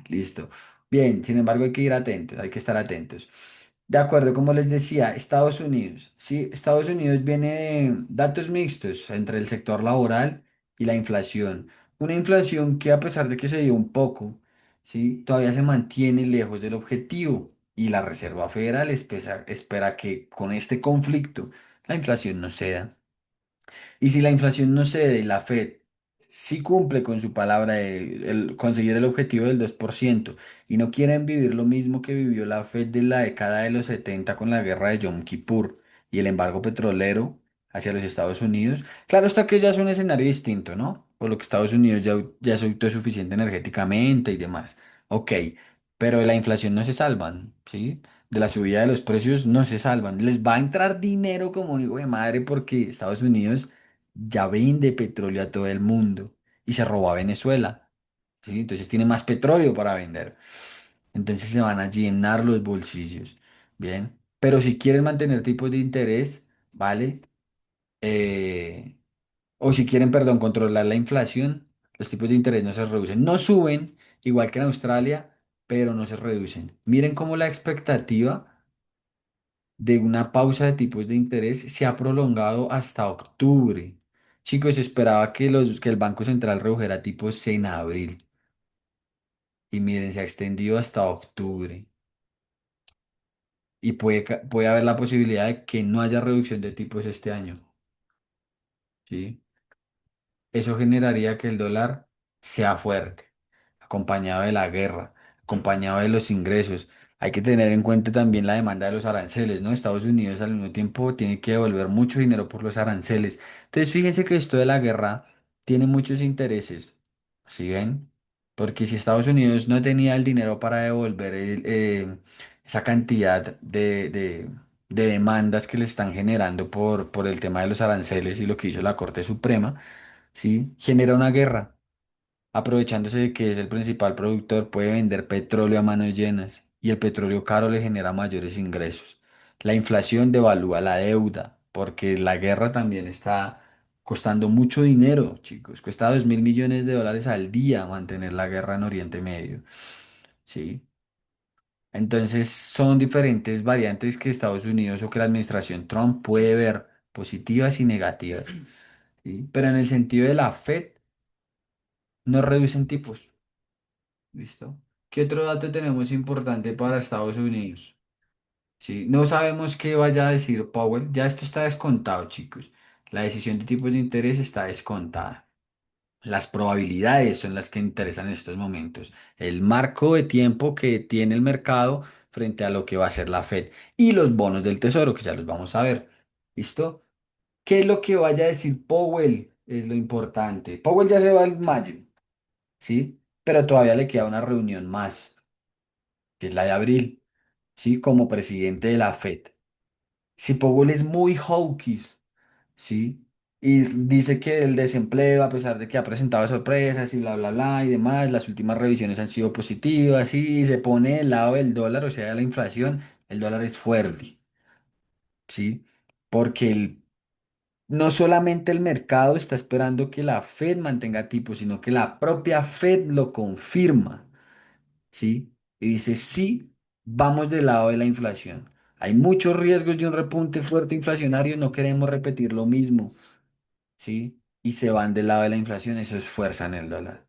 Listo. Bien, sin embargo hay que ir atentos, hay que estar atentos. De acuerdo, como les decía, Estados Unidos. Sí, Estados Unidos viene de datos mixtos entre el sector laboral y la inflación. Una inflación que a pesar de que se dio un poco, ¿sí? Todavía se mantiene lejos del objetivo y la Reserva Federal espera que con este conflicto la inflación no ceda. Y si la inflación no cede y la Fed sí cumple con su palabra de conseguir el objetivo del 2% y no quieren vivir lo mismo que vivió la Fed de la década de los 70 con la guerra de Yom Kippur y el embargo petrolero hacia los Estados Unidos, claro está que ya es un escenario distinto, ¿no? Por lo que Estados Unidos ya es autosuficiente energéticamente y demás. Ok, pero de la inflación no se salvan, ¿sí? De la subida de los precios no se salvan. Les va a entrar dinero como hijo de madre porque Estados Unidos ya vende petróleo a todo el mundo y se robó a Venezuela, ¿sí? Entonces tiene más petróleo para vender. Entonces se van a llenar los bolsillos, ¿bien? Pero si quieren mantener tipos de interés, ¿vale? Eh, o si quieren, perdón, controlar la inflación, los tipos de interés no se reducen. No suben, igual que en Australia, pero no se reducen. Miren cómo la expectativa de una pausa de tipos de interés se ha prolongado hasta octubre. Chicos, se esperaba que el Banco Central redujera tipos en abril. Y miren, se ha extendido hasta octubre. Y puede haber la posibilidad de que no haya reducción de tipos este año. ¿Sí? Eso generaría que el dólar sea fuerte, acompañado de la guerra, acompañado de los ingresos. Hay que tener en cuenta también la demanda de los aranceles, ¿no? Estados Unidos al mismo tiempo tiene que devolver mucho dinero por los aranceles. Entonces, fíjense que esto de la guerra tiene muchos intereses, ¿sí ven? Porque si Estados Unidos no tenía el dinero para devolver esa cantidad de demandas que le están generando por el tema de los aranceles y lo que hizo la Corte Suprema, ¿sí? Genera una guerra, aprovechándose de que es el principal productor, puede vender petróleo a manos llenas y el petróleo caro le genera mayores ingresos. La inflación devalúa la deuda, porque la guerra también está costando mucho dinero, chicos. Cuesta 2.000 millones de dólares al día mantener la guerra en Oriente Medio, ¿sí? Entonces son diferentes variantes que Estados Unidos o que la administración Trump puede ver, positivas y negativas, ¿sí? Pero en el sentido de la Fed, no reducen tipos. ¿Listo? ¿Qué otro dato tenemos importante para Estados Unidos? Sí, no sabemos qué vaya a decir Powell. Ya esto está descontado, chicos. La decisión de tipos de interés está descontada. Las probabilidades son las que interesan en estos momentos. El marco de tiempo que tiene el mercado frente a lo que va a hacer la Fed y los bonos del tesoro, que ya los vamos a ver. ¿Listo? ¿Qué es lo que vaya a decir Powell? Es lo importante. Powell ya se va en mayo. ¿Sí? Pero todavía le queda una reunión más, que es la de abril, ¿sí? Como presidente de la Fed. Si Powell es muy hawkish, ¿sí? Y dice que el desempleo, a pesar de que ha presentado sorpresas y bla, bla, bla y demás, las últimas revisiones han sido positivas, ¿sí? Y se pone del lado del dólar, o sea, de la inflación, el dólar es fuerte, ¿sí? Porque no solamente el mercado está esperando que la Fed mantenga tipos, sino que la propia Fed lo confirma. ¿sí? Y dice, sí, vamos del lado de la inflación. Hay muchos riesgos de un repunte fuerte inflacionario, no queremos repetir lo mismo, ¿sí? Y se van del lado de la inflación, eso es fuerza en el dólar.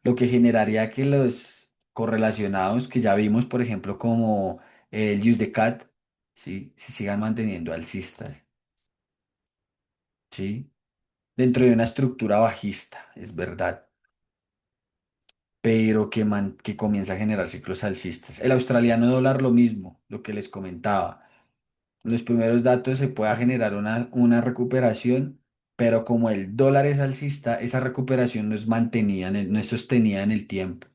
Lo que generaría que los correlacionados que ya vimos, por ejemplo, como el USD ¿sí? Se sigan manteniendo alcistas, ¿sí? Dentro de una estructura bajista, es verdad, pero que comienza a generar ciclos alcistas. El australiano dólar lo mismo, lo que les comentaba. Los primeros datos se pueda generar una recuperación, pero como el dólar es alcista, esa recuperación no es mantenida, no es sostenida en el tiempo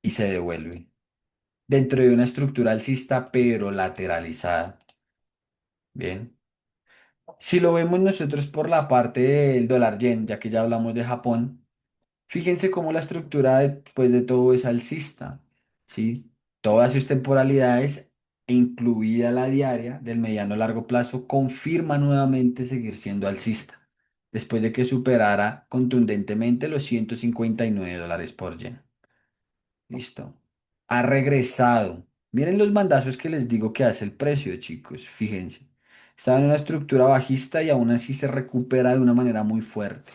y se devuelve dentro de una estructura alcista, pero lateralizada. Bien. Si lo vemos nosotros por la parte del dólar yen, ya que ya hablamos de Japón, fíjense cómo la estructura después de todo es alcista, ¿sí? Todas sus temporalidades, incluida la diaria del mediano a largo plazo, confirma nuevamente seguir siendo alcista, después de que superara contundentemente los $159 por yen. Listo. Ha regresado. Miren los bandazos que les digo que hace el precio, chicos. Fíjense. Estaba en una estructura bajista y aún así se recupera de una manera muy fuerte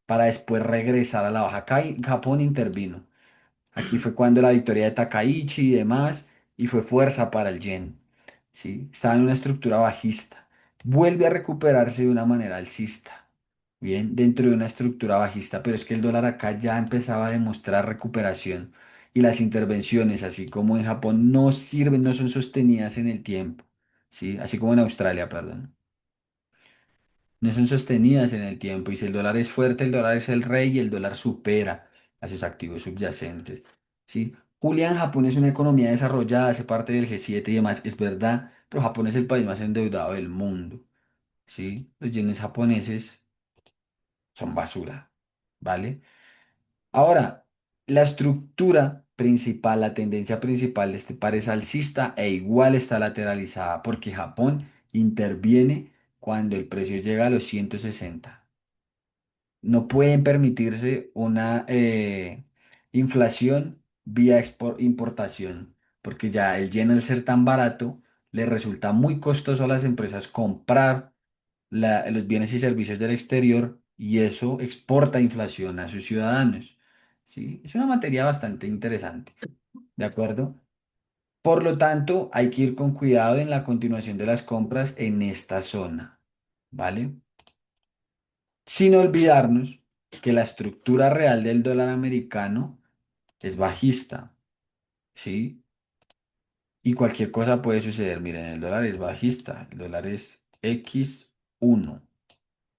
para después regresar a la baja. Acá Japón intervino. Aquí fue cuando la victoria de Takaichi y demás, y fue fuerza para el yen. ¿Sí? Estaba en una estructura bajista. Vuelve a recuperarse de una manera alcista. Bien, dentro de una estructura bajista, pero es que el dólar acá ya empezaba a demostrar recuperación y las intervenciones, así como en Japón, no sirven, no son sostenidas en el tiempo. ¿Sí? Así como en Australia, perdón. No son sostenidas en el tiempo y si el dólar es fuerte, el dólar es el rey y el dólar supera a sus activos subyacentes. ¿Sí? Julián, Japón es una economía desarrollada, hace parte del G7 y demás, es verdad, pero Japón es el país más endeudado del mundo. ¿Sí? Los yenes japoneses son basura, ¿vale? Ahora, la estructura principal, la tendencia principal de este par es alcista e igual está lateralizada porque Japón interviene cuando el precio llega a los 160. No pueden permitirse una inflación vía importación, porque ya el yen al ser tan barato, le resulta muy costoso a las empresas comprar los bienes y servicios del exterior y eso exporta inflación a sus ciudadanos. ¿Sí? Es una materia bastante interesante, ¿de acuerdo? Por lo tanto, hay que ir con cuidado en la continuación de las compras en esta zona, ¿vale? Sin olvidarnos que la estructura real del dólar americano es bajista, ¿sí? Y cualquier cosa puede suceder. Miren, el dólar es bajista, el dólar es X1,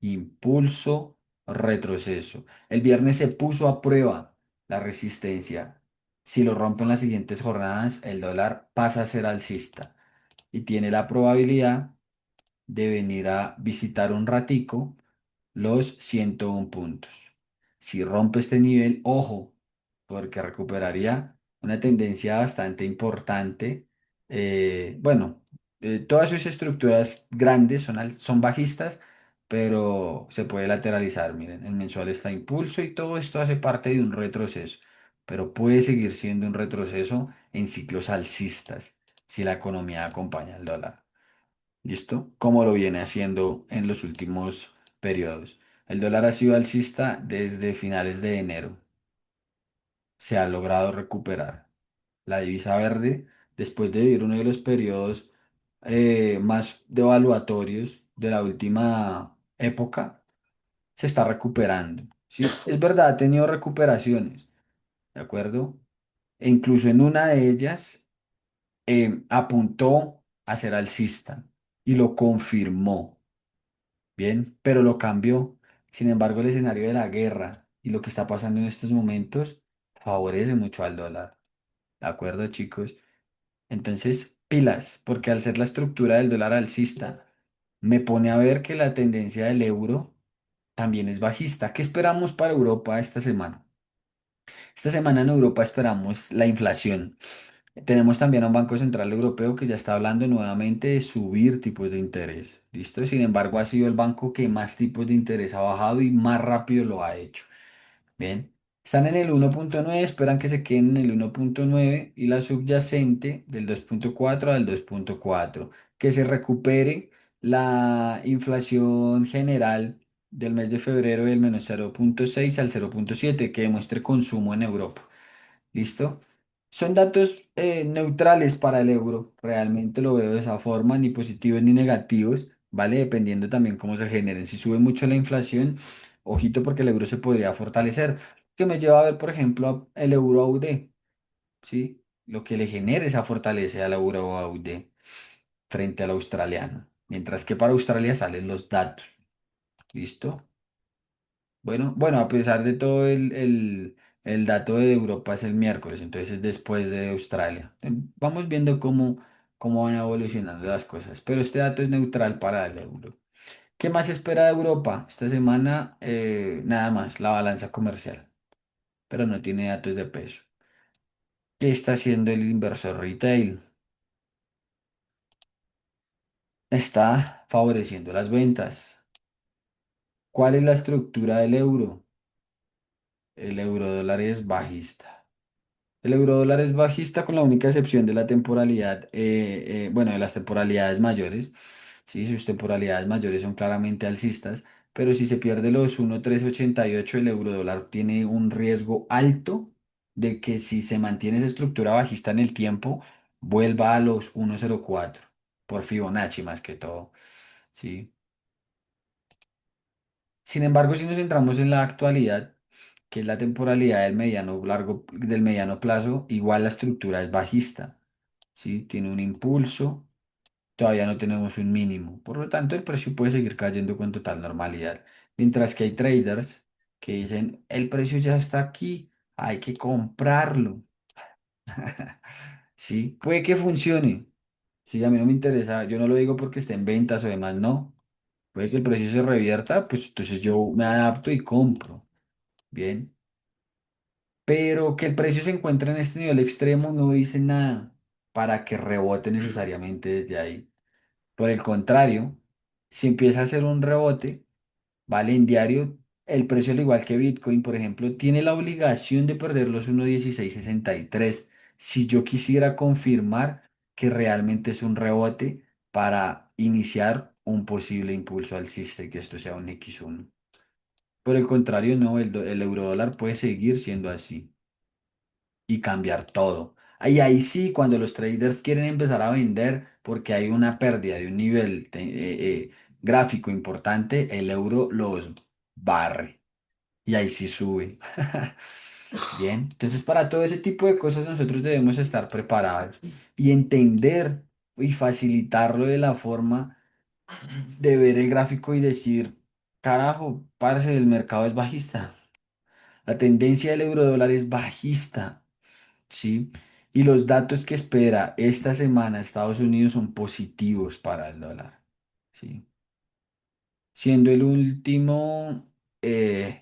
impulso, retroceso. El viernes se puso a prueba la resistencia. Si lo rompen las siguientes jornadas, el dólar pasa a ser alcista y tiene la probabilidad de venir a visitar un ratico los 101 puntos. Si rompe este nivel, ojo, porque recuperaría una tendencia bastante importante. Bueno, todas sus estructuras grandes son bajistas, pero se puede lateralizar. Miren, el mensual está a impulso y todo esto hace parte de un retroceso, pero puede seguir siendo un retroceso en ciclos alcistas si la economía acompaña al dólar. ¿Listo? Como lo viene haciendo en los últimos periodos. El dólar ha sido alcista desde finales de enero. Se ha logrado recuperar. La divisa verde, después de vivir uno de los periodos más devaluatorios de la última época, se está recuperando. Sí, es verdad, ha tenido recuperaciones, ¿de acuerdo? E incluso en una de ellas apuntó a ser alcista y lo confirmó. Bien, pero lo cambió. Sin embargo, el escenario de la guerra y lo que está pasando en estos momentos favorece mucho al dólar. ¿De acuerdo, chicos? Entonces, pilas, porque al ser la estructura del dólar alcista, me pone a ver que la tendencia del euro también es bajista. ¿Qué esperamos para Europa esta semana? Esta semana en Europa esperamos la inflación. Tenemos también a un Banco Central Europeo que ya está hablando nuevamente de subir tipos de interés. ¿Listo? Sin embargo, ha sido el banco que más tipos de interés ha bajado y más rápido lo ha hecho. Bien. Están en el 1.9, esperan que se queden en el 1.9 y la subyacente del 2.4 al 2.4, que se recupere la inflación general del mes de febrero del -0.6 al 0.7, que demuestre consumo en Europa. ¿Listo? Son datos neutrales para el euro, realmente lo veo de esa forma, ni positivos ni negativos, ¿vale? Dependiendo también cómo se generen. Si sube mucho la inflación, ojito porque el euro se podría fortalecer, que me lleva a ver, por ejemplo, el euro AUD, ¿sí? Lo que le genere esa fortaleza al euro AUD frente al australiano, mientras que para Australia salen los datos, ¿listo? Bueno, a pesar de todo, el dato de Europa es el miércoles, entonces es después de Australia. Vamos viendo cómo van evolucionando las cosas, pero este dato es neutral para el euro. ¿Qué más espera de Europa? Esta semana, nada más, la balanza comercial, pero no tiene datos de peso. ¿Qué está haciendo el inversor retail? Está favoreciendo las ventas. ¿Cuál es la estructura del euro? El euro dólar es bajista. El eurodólar es bajista con la única excepción de la temporalidad, bueno, de las temporalidades mayores. Sí, sus temporalidades mayores son claramente alcistas, pero si se pierde los 1,388, el eurodólar tiene un riesgo alto de que si se mantiene esa estructura bajista en el tiempo, vuelva a los 1,04 por Fibonacci más que todo. Sí. Sin embargo, si nos centramos en la actualidad, que es la temporalidad del mediano plazo, igual la estructura es bajista, ¿sí? Tiene un impulso, todavía no tenemos un mínimo, por lo tanto el precio puede seguir cayendo con total normalidad. Mientras que hay traders que dicen, el precio ya está aquí, hay que comprarlo. Sí, puede que funcione. Sí, a mí no me interesa, yo no lo digo porque esté en ventas o demás, no. Puede que el precio se revierta, pues entonces yo me adapto y compro. Bien. Pero que el precio se encuentre en este nivel extremo no dice nada para que rebote necesariamente desde ahí. Por el contrario, si empieza a hacer un rebote, vale en diario, el precio al igual que Bitcoin, por ejemplo, tiene la obligación de perder los 1,1663 si yo quisiera confirmar que realmente es un rebote para iniciar un posible impulso alcista y que esto sea un X1. Por el contrario, no, el eurodólar puede seguir siendo así y cambiar todo. Y ahí sí, cuando los traders quieren empezar a vender porque hay una pérdida de un nivel gráfico importante, el euro los barre y ahí sí sube. Bien, entonces para todo ese tipo de cosas nosotros debemos estar preparados y entender y facilitarlo de la forma de ver el gráfico y decir, carajo, parce, el mercado es bajista. La tendencia del eurodólar es bajista. ¿Sí? Y los datos que espera esta semana Estados Unidos son positivos para el dólar, ¿sí? Siendo el último,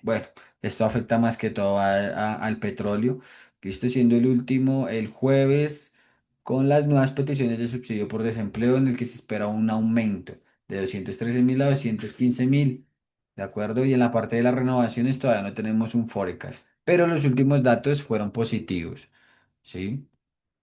bueno, esto afecta más que todo al petróleo, ¿listo? Siendo el último el jueves con las nuevas peticiones de subsidio por desempleo en el que se espera un aumento de 213.000 a 215.000, ¿de acuerdo? Y en la parte de las renovaciones todavía no tenemos un forecast, pero los últimos datos fueron positivos, ¿sí?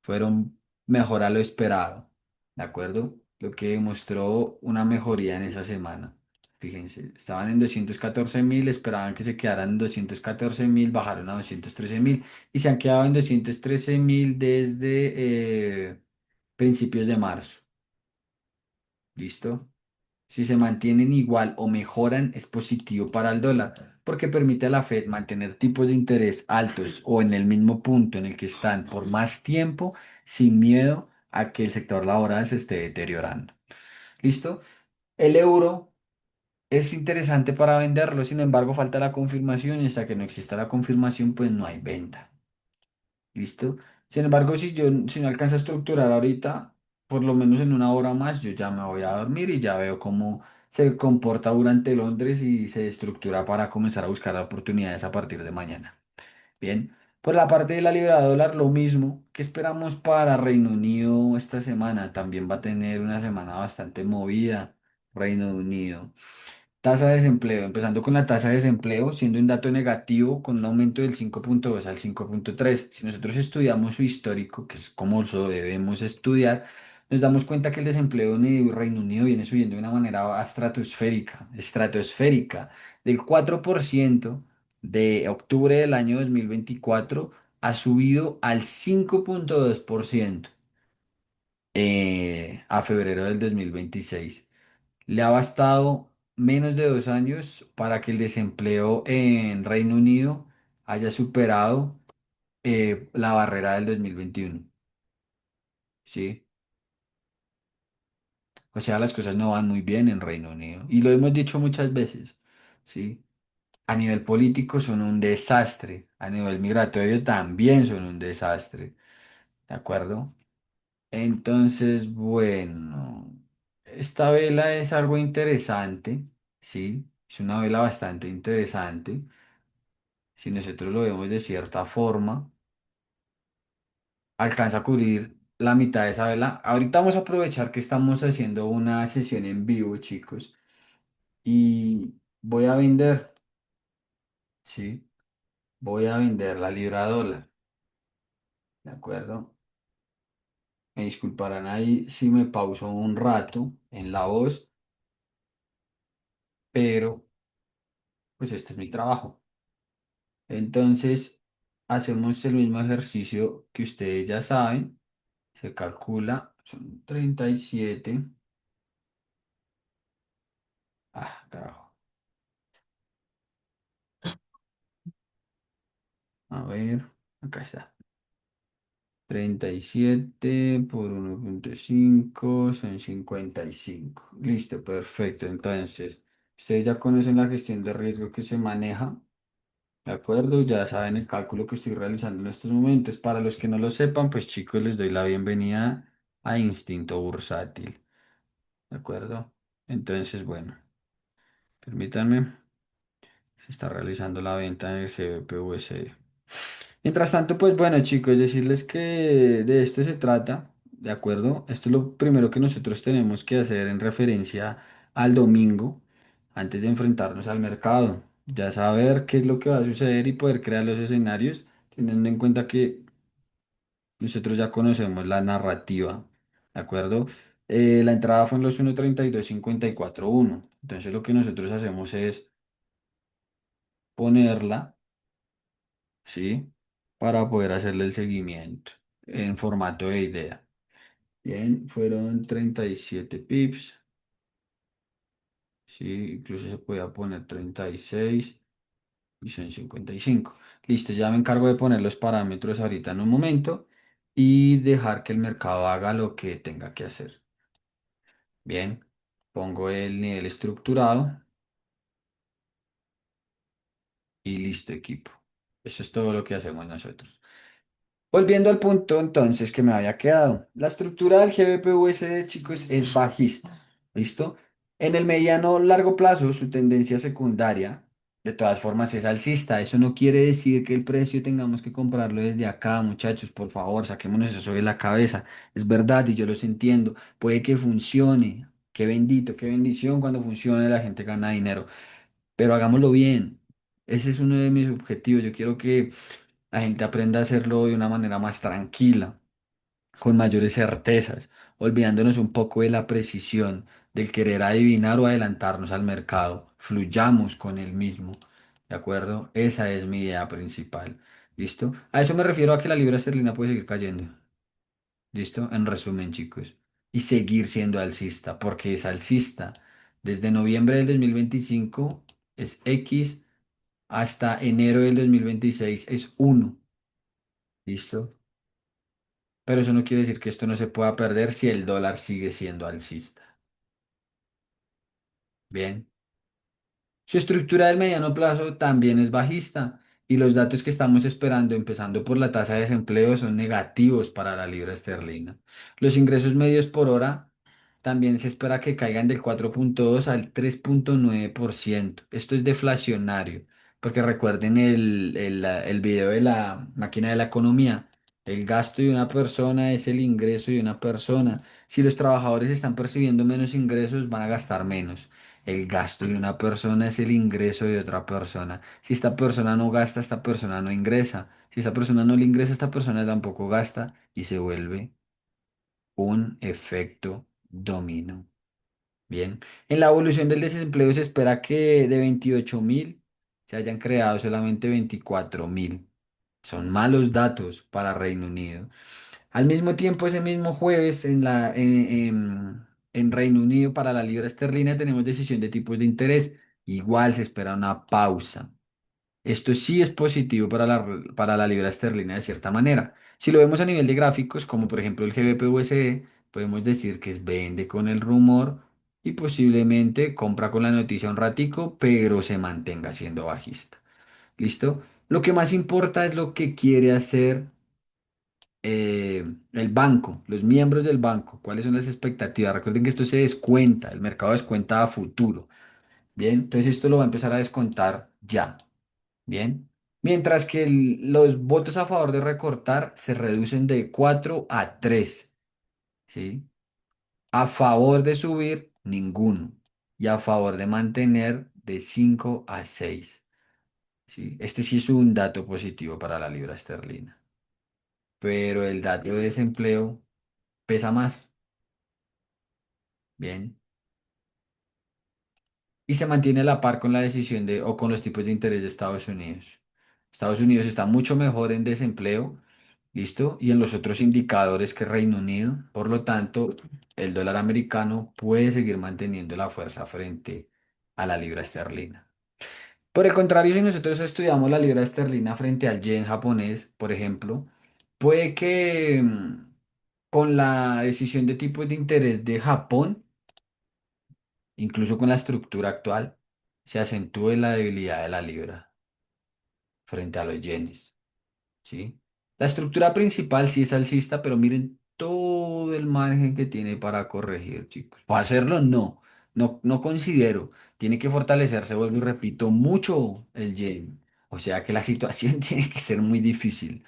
Fueron mejor a lo esperado, ¿de acuerdo? Lo que demostró una mejoría en esa semana. Fíjense, estaban en 214.000, esperaban que se quedaran en 214.000, bajaron a 213.000 y se han quedado en 213.000 desde principios de marzo. ¿Listo? Si se mantienen igual o mejoran, es positivo para el dólar, porque permite a la Fed mantener tipos de interés altos o en el mismo punto en el que están por más tiempo, sin miedo a que el sector laboral se esté deteriorando. ¿Listo? El euro es interesante para venderlo, sin embargo, falta la confirmación y hasta que no exista la confirmación, pues no hay venta. ¿Listo? Sin embargo, si no alcanzo a estructurar ahorita, por lo menos en una hora más, yo ya me voy a dormir y ya veo cómo se comporta durante Londres y se estructura para comenzar a buscar oportunidades a partir de mañana. Bien, por la parte de la libra dólar, lo mismo. ¿Qué esperamos para Reino Unido esta semana? También va a tener una semana bastante movida, Reino Unido. Tasa de desempleo, empezando con la tasa de desempleo, siendo un dato negativo con un aumento del 5,2 al 5,3. Si nosotros estudiamos su histórico, que es como lo debemos estudiar, nos damos cuenta que el desempleo en el Reino Unido viene subiendo de una manera estratosférica, del 4% de octubre del año 2024 ha subido al 5,2% a febrero del 2026. Le ha bastado menos de 2 años para que el desempleo en Reino Unido haya superado la barrera del 2021. ¿Sí? O sea, las cosas no van muy bien en Reino Unido. Y lo hemos dicho muchas veces. ¿Sí? A nivel político son un desastre. A nivel migratorio también son un desastre. ¿De acuerdo? Entonces, bueno, esta vela es algo interesante. ¿Sí? Es una vela bastante interesante. Si nosotros lo vemos de cierta forma, alcanza a cubrir la mitad de esa vela. Ahorita vamos a aprovechar que estamos haciendo una sesión en vivo, chicos, y voy a vender, ¿sí? Voy a vender la libra dólar, ¿de acuerdo? Me disculparán ahí si me pauso un rato en la voz, pero pues este es mi trabajo. Entonces, hacemos el mismo ejercicio que ustedes ya saben. Se calcula, son 37. Ah, carajo. A ver, acá está. 37 por 1,5 son 55. Listo, perfecto. Entonces, ustedes ya conocen la gestión de riesgo que se maneja, ¿de acuerdo? Ya saben el cálculo que estoy realizando en estos momentos. Para los que no lo sepan, pues chicos, les doy la bienvenida a Instinto Bursátil, ¿de acuerdo? Entonces, bueno, permítanme. Se está realizando la venta en el GBP USD. Mientras tanto, pues bueno, chicos, decirles que de esto se trata, ¿de acuerdo? Esto es lo primero que nosotros tenemos que hacer en referencia al domingo, antes de enfrentarnos al mercado. Ya saber qué es lo que va a suceder y poder crear los escenarios, teniendo en cuenta que nosotros ya conocemos la narrativa, ¿de acuerdo? La entrada fue en los 1,3254,1. Entonces lo que nosotros hacemos es ponerla, ¿sí? Para poder hacerle el seguimiento en formato de idea. Bien, fueron 37 pips, ¿sí? Incluso se podía poner 36 y son 55. Listo, ya me encargo de poner los parámetros ahorita en un momento y dejar que el mercado haga lo que tenga que hacer. Bien, pongo el nivel estructurado y listo, equipo. Eso es todo lo que hacemos nosotros. Volviendo al punto entonces que me había quedado, la estructura del GBP-USD, chicos, es bajista. ¿Listo? En el mediano largo plazo, su tendencia secundaria, de todas formas, es alcista. Eso no quiere decir que el precio tengamos que comprarlo desde acá, muchachos. Por favor, saquémonos eso de la cabeza. Es verdad y yo los entiendo. Puede que funcione. Qué bendito, qué bendición cuando funcione, la gente gana dinero. Pero hagámoslo bien. Ese es uno de mis objetivos. Yo quiero que la gente aprenda a hacerlo de una manera más tranquila, con mayores certezas, olvidándonos un poco de la precisión, del querer adivinar o adelantarnos al mercado. Fluyamos con el mismo, ¿de acuerdo? Esa es mi idea principal. ¿Listo? A eso me refiero a que la libra esterlina puede seguir cayendo. ¿Listo? En resumen, chicos. Y seguir siendo alcista, porque es alcista. Desde noviembre del 2025 es X, hasta enero del 2026 es 1. ¿Listo? Pero eso no quiere decir que esto no se pueda perder si el dólar sigue siendo alcista. Bien. Su estructura del mediano plazo también es bajista y los datos que estamos esperando, empezando por la tasa de desempleo, son negativos para la libra esterlina. Los ingresos medios por hora también se espera que caigan del 4,2 al 3,9%. Esto es deflacionario, porque recuerden el video de la máquina de la economía. El gasto de una persona es el ingreso de una persona. Si los trabajadores están percibiendo menos ingresos, van a gastar menos. El gasto de una persona es el ingreso de otra persona. Si esta persona no gasta, esta persona no ingresa. Si esta persona no le ingresa, esta persona tampoco gasta y se vuelve un efecto dominó. Bien, en la evolución del desempleo se espera que de 28.000 se hayan creado solamente 24.000. Son malos datos para Reino Unido. Al mismo tiempo, ese mismo jueves en Reino Unido para la libra esterlina tenemos decisión de tipos de interés. Igual se espera una pausa. Esto sí es positivo para la libra esterlina de cierta manera. Si lo vemos a nivel de gráficos, como por ejemplo el GBP/USD, podemos decir que es vende con el rumor y posiblemente compra con la noticia un ratico, pero se mantenga siendo bajista. ¿Listo? Lo que más importa es lo que quiere hacer el banco, los miembros del banco. ¿Cuáles son las expectativas? Recuerden que esto se descuenta, el mercado descuenta a futuro. Bien, entonces esto lo va a empezar a descontar ya. Bien. Mientras que los votos a favor de recortar se reducen de 4 a 3, ¿sí? A favor de subir, ninguno. Y a favor de mantener, de 5 a 6, ¿sí? Este sí es un dato positivo para la libra esterlina. Pero el dato de desempleo pesa más. Bien. Y se mantiene a la par con la decisión de o con los tipos de interés de Estados Unidos. Estados Unidos está mucho mejor en desempleo, ¿listo? Y en los otros indicadores que Reino Unido. Por lo tanto, el dólar americano puede seguir manteniendo la fuerza frente a la libra esterlina. Por el contrario, si nosotros estudiamos la libra esterlina frente al yen japonés, por ejemplo, puede que con la decisión de tipos de interés de Japón, incluso con la estructura actual, se acentúe la debilidad de la libra frente a los yenes, ¿sí? La estructura principal sí es alcista, pero miren todo el margen que tiene para corregir, chicos. ¿O hacerlo? No, no considero. Tiene que fortalecerse, vuelvo y repito, mucho el yen. O sea que la situación tiene que ser muy difícil,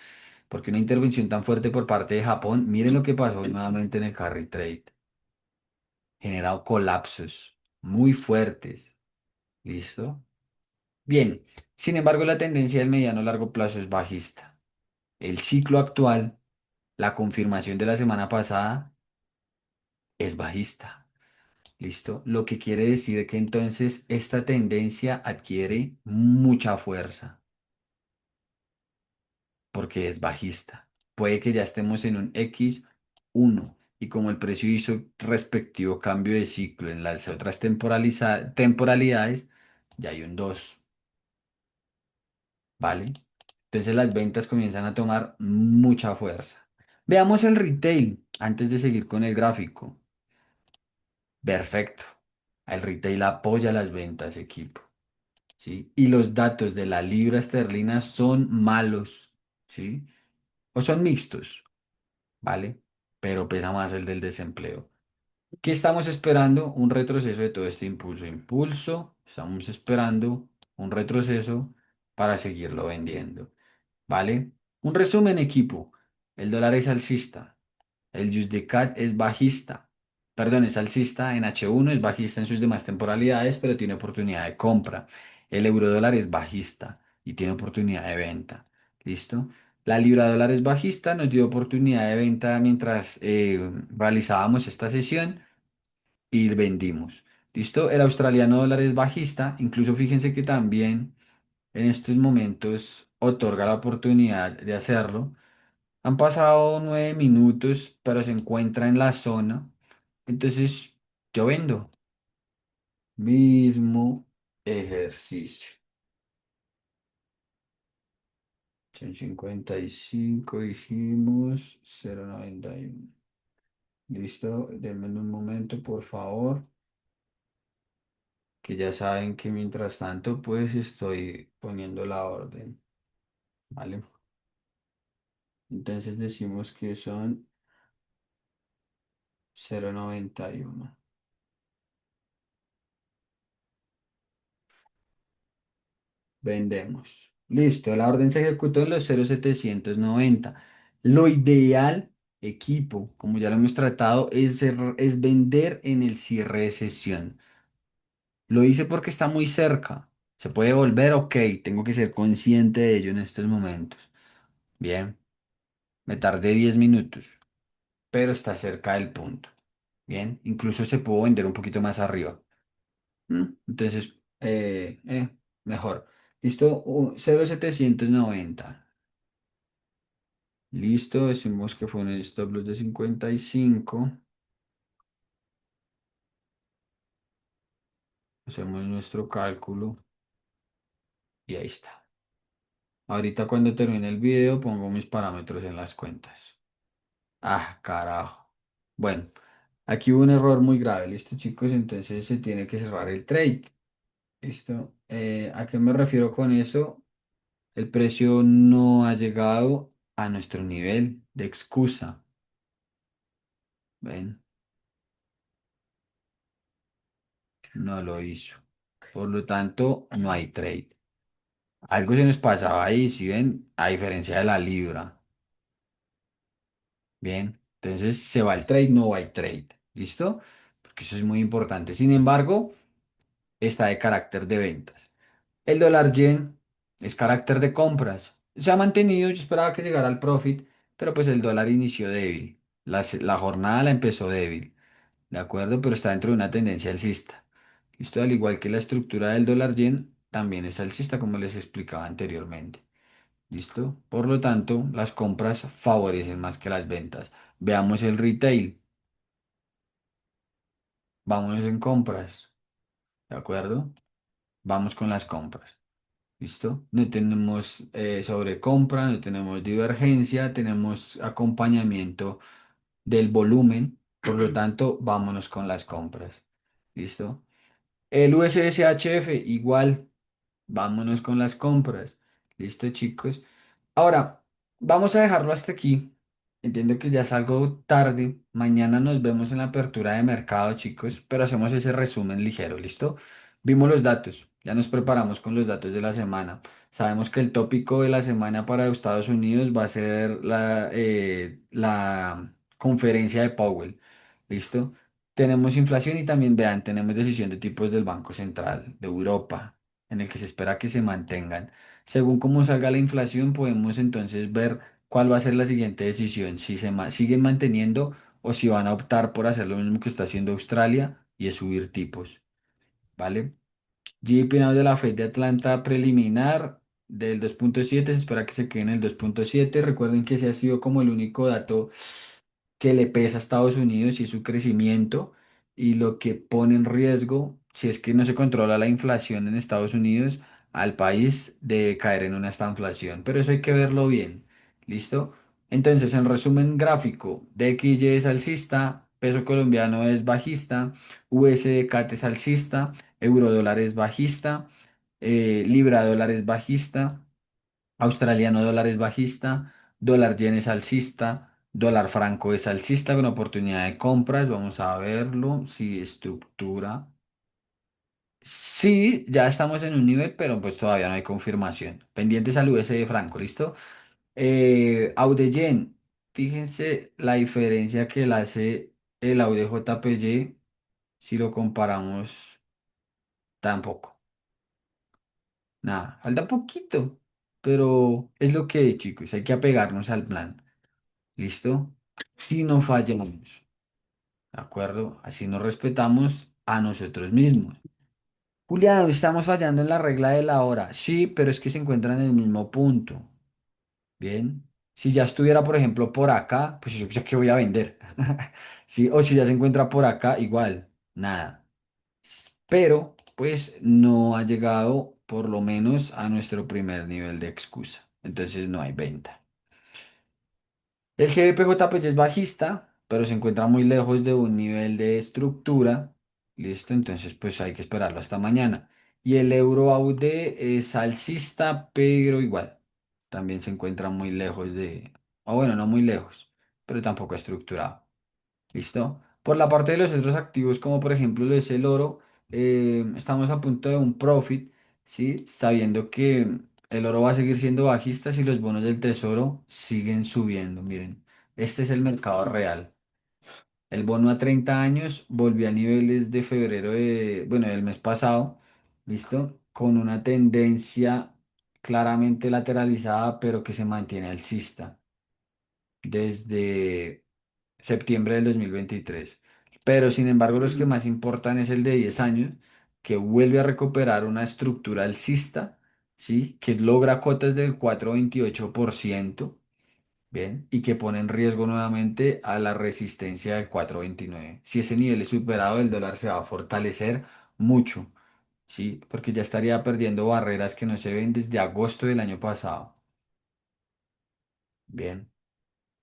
porque una intervención tan fuerte por parte de Japón, miren lo que pasó nuevamente en el carry trade, generado colapsos muy fuertes. ¿Listo? Bien, sin embargo, la tendencia del mediano a largo plazo es bajista. El ciclo actual, la confirmación de la semana pasada, es bajista. ¿Listo? Lo que quiere decir que entonces esta tendencia adquiere mucha fuerza porque es bajista. Puede que ya estemos en un X1 y como el precio hizo respectivo cambio de ciclo en las otras temporalidades, ya hay un 2. ¿Vale? Entonces las ventas comienzan a tomar mucha fuerza. Veamos el retail antes de seguir con el gráfico. Perfecto. El retail apoya las ventas, equipo. ¿Sí? Y los datos de la libra esterlina son malos, ¿sí? O son mixtos, ¿vale? Pero pesa más el del desempleo. ¿Qué estamos esperando? Un retroceso de todo este impulso. Impulso, estamos esperando un retroceso para seguirlo vendiendo. ¿Vale? Un resumen, equipo. El dólar es alcista. El USD es bajista. Perdón, es alcista en H1, es bajista en sus demás temporalidades, pero tiene oportunidad de compra. El euro dólar es bajista y tiene oportunidad de venta. ¿Listo? La libra dólar es bajista, nos dio oportunidad de venta mientras realizábamos esta sesión y vendimos. ¿Listo? El australiano dólar es bajista, incluso fíjense que también en estos momentos otorga la oportunidad de hacerlo. Han pasado 9 minutos, pero se encuentra en la zona. Entonces, yo vendo. Mismo ejercicio. Son 55 dijimos, 0,91. Listo, denme un momento, por favor, que ya saben que mientras tanto, pues estoy poniendo la orden, ¿vale? Entonces decimos que son 0,91. Vendemos. Listo, la orden se ejecutó en los 0,790. Lo ideal, equipo, como ya lo hemos tratado, es vender en el cierre de sesión. Lo hice porque está muy cerca. ¿Se puede volver? Ok, tengo que ser consciente de ello en estos momentos. Bien, me tardé 10 minutos, pero está cerca del punto. Bien, incluso se pudo vender un poquito más arriba. Entonces, mejor. Listo, 0,790. Listo, decimos que fue un stop loss de 55. Hacemos nuestro cálculo y ahí está. Ahorita cuando termine el video pongo mis parámetros en las cuentas. Ah, carajo. Bueno, aquí hubo un error muy grave, listo chicos, entonces se tiene que cerrar el trade. Listo. ¿A qué me refiero con eso? El precio no ha llegado a nuestro nivel de excusa. Ven, no lo hizo. Por lo tanto, no hay trade. Algo se nos pasaba ahí, si ven, a diferencia de la libra. Bien, entonces se va el trade, no hay trade. ¿Listo? Porque eso es muy importante. Sin embargo, está de carácter de ventas. El dólar yen es carácter de compras. Se ha mantenido, yo esperaba que llegara al profit, pero pues el dólar inició débil. La jornada la empezó débil, ¿de acuerdo? Pero está dentro de una tendencia alcista. ¿Listo? Al igual que la estructura del dólar yen, también es alcista, como les explicaba anteriormente. ¿Listo? Por lo tanto, las compras favorecen más que las ventas. Veamos el retail. Vámonos en compras. ¿De acuerdo? Vamos con las compras. ¿Listo? No tenemos sobrecompra, no tenemos divergencia, tenemos acompañamiento del volumen. Por lo tanto, vámonos con las compras. ¿Listo? El USSHF igual. Vámonos con las compras. ¿Listo, chicos? Ahora, vamos a dejarlo hasta aquí. Entiendo que ya es algo tarde. Mañana nos vemos en la apertura de mercado, chicos, pero hacemos ese resumen ligero, ¿listo? Vimos los datos, ya nos preparamos con los datos de la semana. Sabemos que el tópico de la semana para Estados Unidos va a ser la conferencia de Powell, ¿listo? Tenemos inflación y también, vean, tenemos decisión de tipos del Banco Central de Europa, en el que se espera que se mantengan. Según cómo salga la inflación, podemos entonces ver cuál va a ser la siguiente decisión, si siguen manteniendo o si van a optar por hacer lo mismo que está haciendo Australia y es subir tipos, ¿vale? JP Now de la Fed de Atlanta preliminar del 2,7 se espera que se quede en el 2,7. Recuerden que ese ha sido como el único dato que le pesa a Estados Unidos y su crecimiento y lo que pone en riesgo, si es que no se controla la inflación en Estados Unidos, al país de caer en una estanflación. Pero eso hay que verlo bien. ¿Listo? Entonces, en resumen gráfico, DXY es alcista, peso colombiano es bajista, USD es alcista, euro dólar es bajista, libra dólar es bajista. Australiano dólar es bajista, dólar yen es alcista, dólar franco es alcista con oportunidad de compras. Vamos a verlo. Si estructura. Sí, ya estamos en un nivel, pero pues todavía no hay confirmación. Pendientes al USD franco, ¿listo? Aude yen. Fíjense la diferencia que le hace el Aude JPY si lo comparamos tampoco. Nada, falta poquito, pero es lo que es, chicos. Hay que apegarnos al plan. ¿Listo? Si no fallamos, ¿de acuerdo? Así nos respetamos a nosotros mismos. Julián, estamos fallando en la regla de la hora. Sí, pero es que se encuentran en el mismo punto. Bien. Si ya estuviera, por ejemplo, por acá, pues yo ya que voy a vender. Sí, o si ya se encuentra por acá, igual, nada. Pero, pues no ha llegado por lo menos a nuestro primer nivel de excusa. Entonces no hay venta. El GBPJ pues es bajista, pero se encuentra muy lejos de un nivel de estructura. Listo, entonces pues hay que esperarlo hasta mañana. Y el euro AUD es alcista, pero igual. También se encuentra muy lejos o bueno, no muy lejos, pero tampoco estructurado. ¿Listo? Por la parte de los otros activos, como por ejemplo lo es el oro, estamos a punto de un profit, ¿sí? Sabiendo que el oro va a seguir siendo bajista si los bonos del tesoro siguen subiendo. Miren, este es el mercado real. El bono a 30 años volvió a niveles de febrero bueno, del mes pasado, ¿listo? Con una tendencia claramente lateralizada, pero que se mantiene alcista desde septiembre del 2023. Pero sin embargo, los que más importan es el de 10 años, que vuelve a recuperar una estructura alcista, ¿sí? Que logra cotas del 4,28%. Bien, y que pone en riesgo nuevamente a la resistencia del 4,29. Si ese nivel es superado, el dólar se va a fortalecer mucho, ¿sí? Porque ya estaría perdiendo barreras que no se ven desde agosto del año pasado. Bien.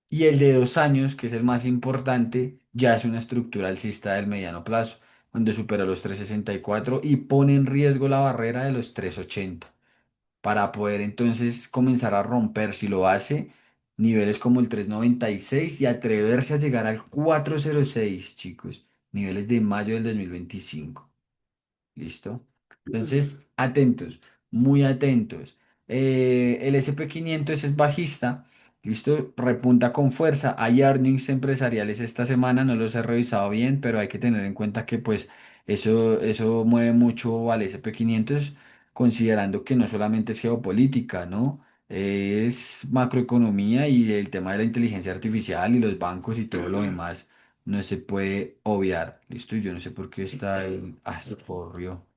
Y el de 2 años, que es el más importante, ya es una estructura alcista del mediano plazo, donde supera los 3,64 y pone en riesgo la barrera de los 3,80 para poder entonces comenzar a romper, si lo hace, niveles como el 3,96 y atreverse a llegar al 4,06, chicos, niveles de mayo del 2025. ¿Listo? Entonces, atentos, muy atentos. El SP 500 es bajista, ¿listo? Repunta con fuerza. Hay earnings empresariales esta semana, no los he revisado bien, pero hay que tener en cuenta que pues eso mueve mucho al SP 500, considerando que no solamente es geopolítica, ¿no? Es macroeconomía y el tema de la inteligencia artificial y los bancos y todo lo demás no se puede obviar. ¿Listo? Y yo no sé por qué está ahí. Ah, se corrió.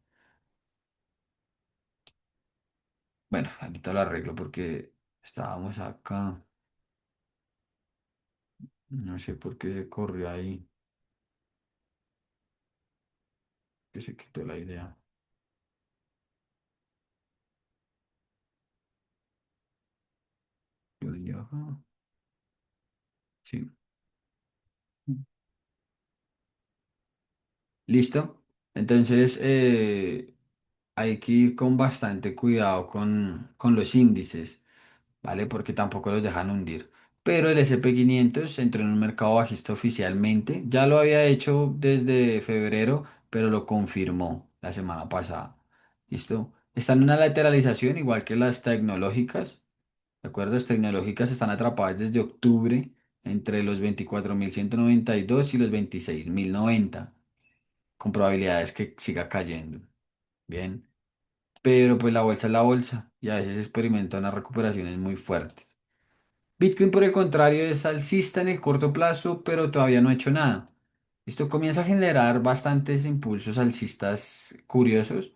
Bueno, ahorita lo arreglo porque estábamos acá. No sé por qué se corrió ahí. Que se quitó la idea. Yo dije, ajá, sí. ¿Listo? Entonces, hay que ir con bastante cuidado con los índices. ¿Vale? Porque tampoco los dejan hundir. Pero el SP 500 entró en un mercado bajista oficialmente. Ya lo había hecho desde febrero, pero lo confirmó la semana pasada. ¿Listo? Están en una lateralización igual que las tecnológicas. ¿De acuerdo? Las tecnológicas están atrapadas desde octubre entre los 24.192 y los 26.090, con probabilidades que siga cayendo. Bien. Pero pues la bolsa es la bolsa y a veces experimenta unas recuperaciones muy fuertes. Bitcoin, por el contrario, es alcista en el corto plazo, pero todavía no ha hecho nada. Esto comienza a generar bastantes impulsos alcistas curiosos,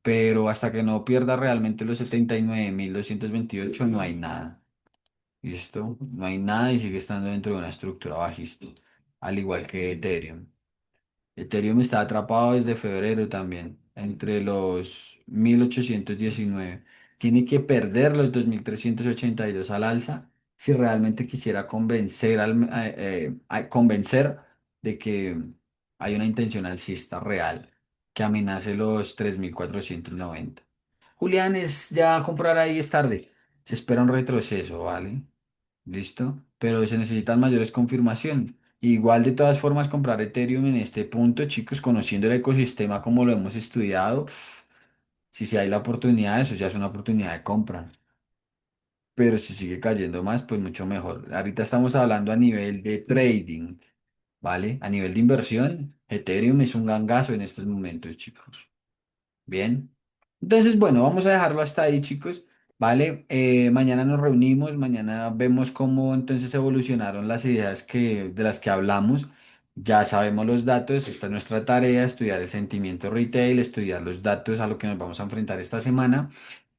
pero hasta que no pierda realmente los 79.228 no hay nada. ¿Listo? No hay nada y sigue estando dentro de una estructura bajista, al igual que Ethereum. Ethereum está atrapado desde febrero también, entre los 1.819. Tiene que perder los 2.382 al alza si realmente quisiera convencer de que hay una intención alcista real que amenace los 3.490. Julián, es ya comprar ahí es tarde. Se espera un retroceso, ¿vale? ¿Listo? Pero se necesitan mayores confirmaciones. Igual de todas formas comprar Ethereum en este punto, chicos, conociendo el ecosistema como lo hemos estudiado, si hay la oportunidad, eso ya es una oportunidad de compra. Pero si sigue cayendo más, pues mucho mejor. Ahorita estamos hablando a nivel de trading, ¿vale? A nivel de inversión, Ethereum es un gangazo en estos momentos, chicos. Bien. Entonces, bueno, vamos a dejarlo hasta ahí, chicos. Vale, mañana nos reunimos, mañana vemos cómo entonces evolucionaron las ideas de las que hablamos. Ya sabemos los datos, esta es nuestra tarea, estudiar el sentimiento retail, estudiar los datos a lo que nos vamos a enfrentar esta semana,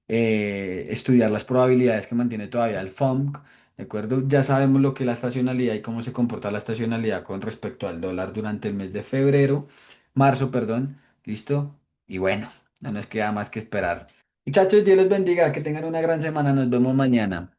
estudiar las probabilidades que mantiene todavía el FOMC, ¿de acuerdo? Ya sabemos lo que es la estacionalidad y cómo se comporta la estacionalidad con respecto al dólar durante el mes de marzo, perdón, ¿listo? Y bueno, no nos queda más que esperar. Muchachos, Dios los bendiga, que tengan una gran semana, nos vemos mañana.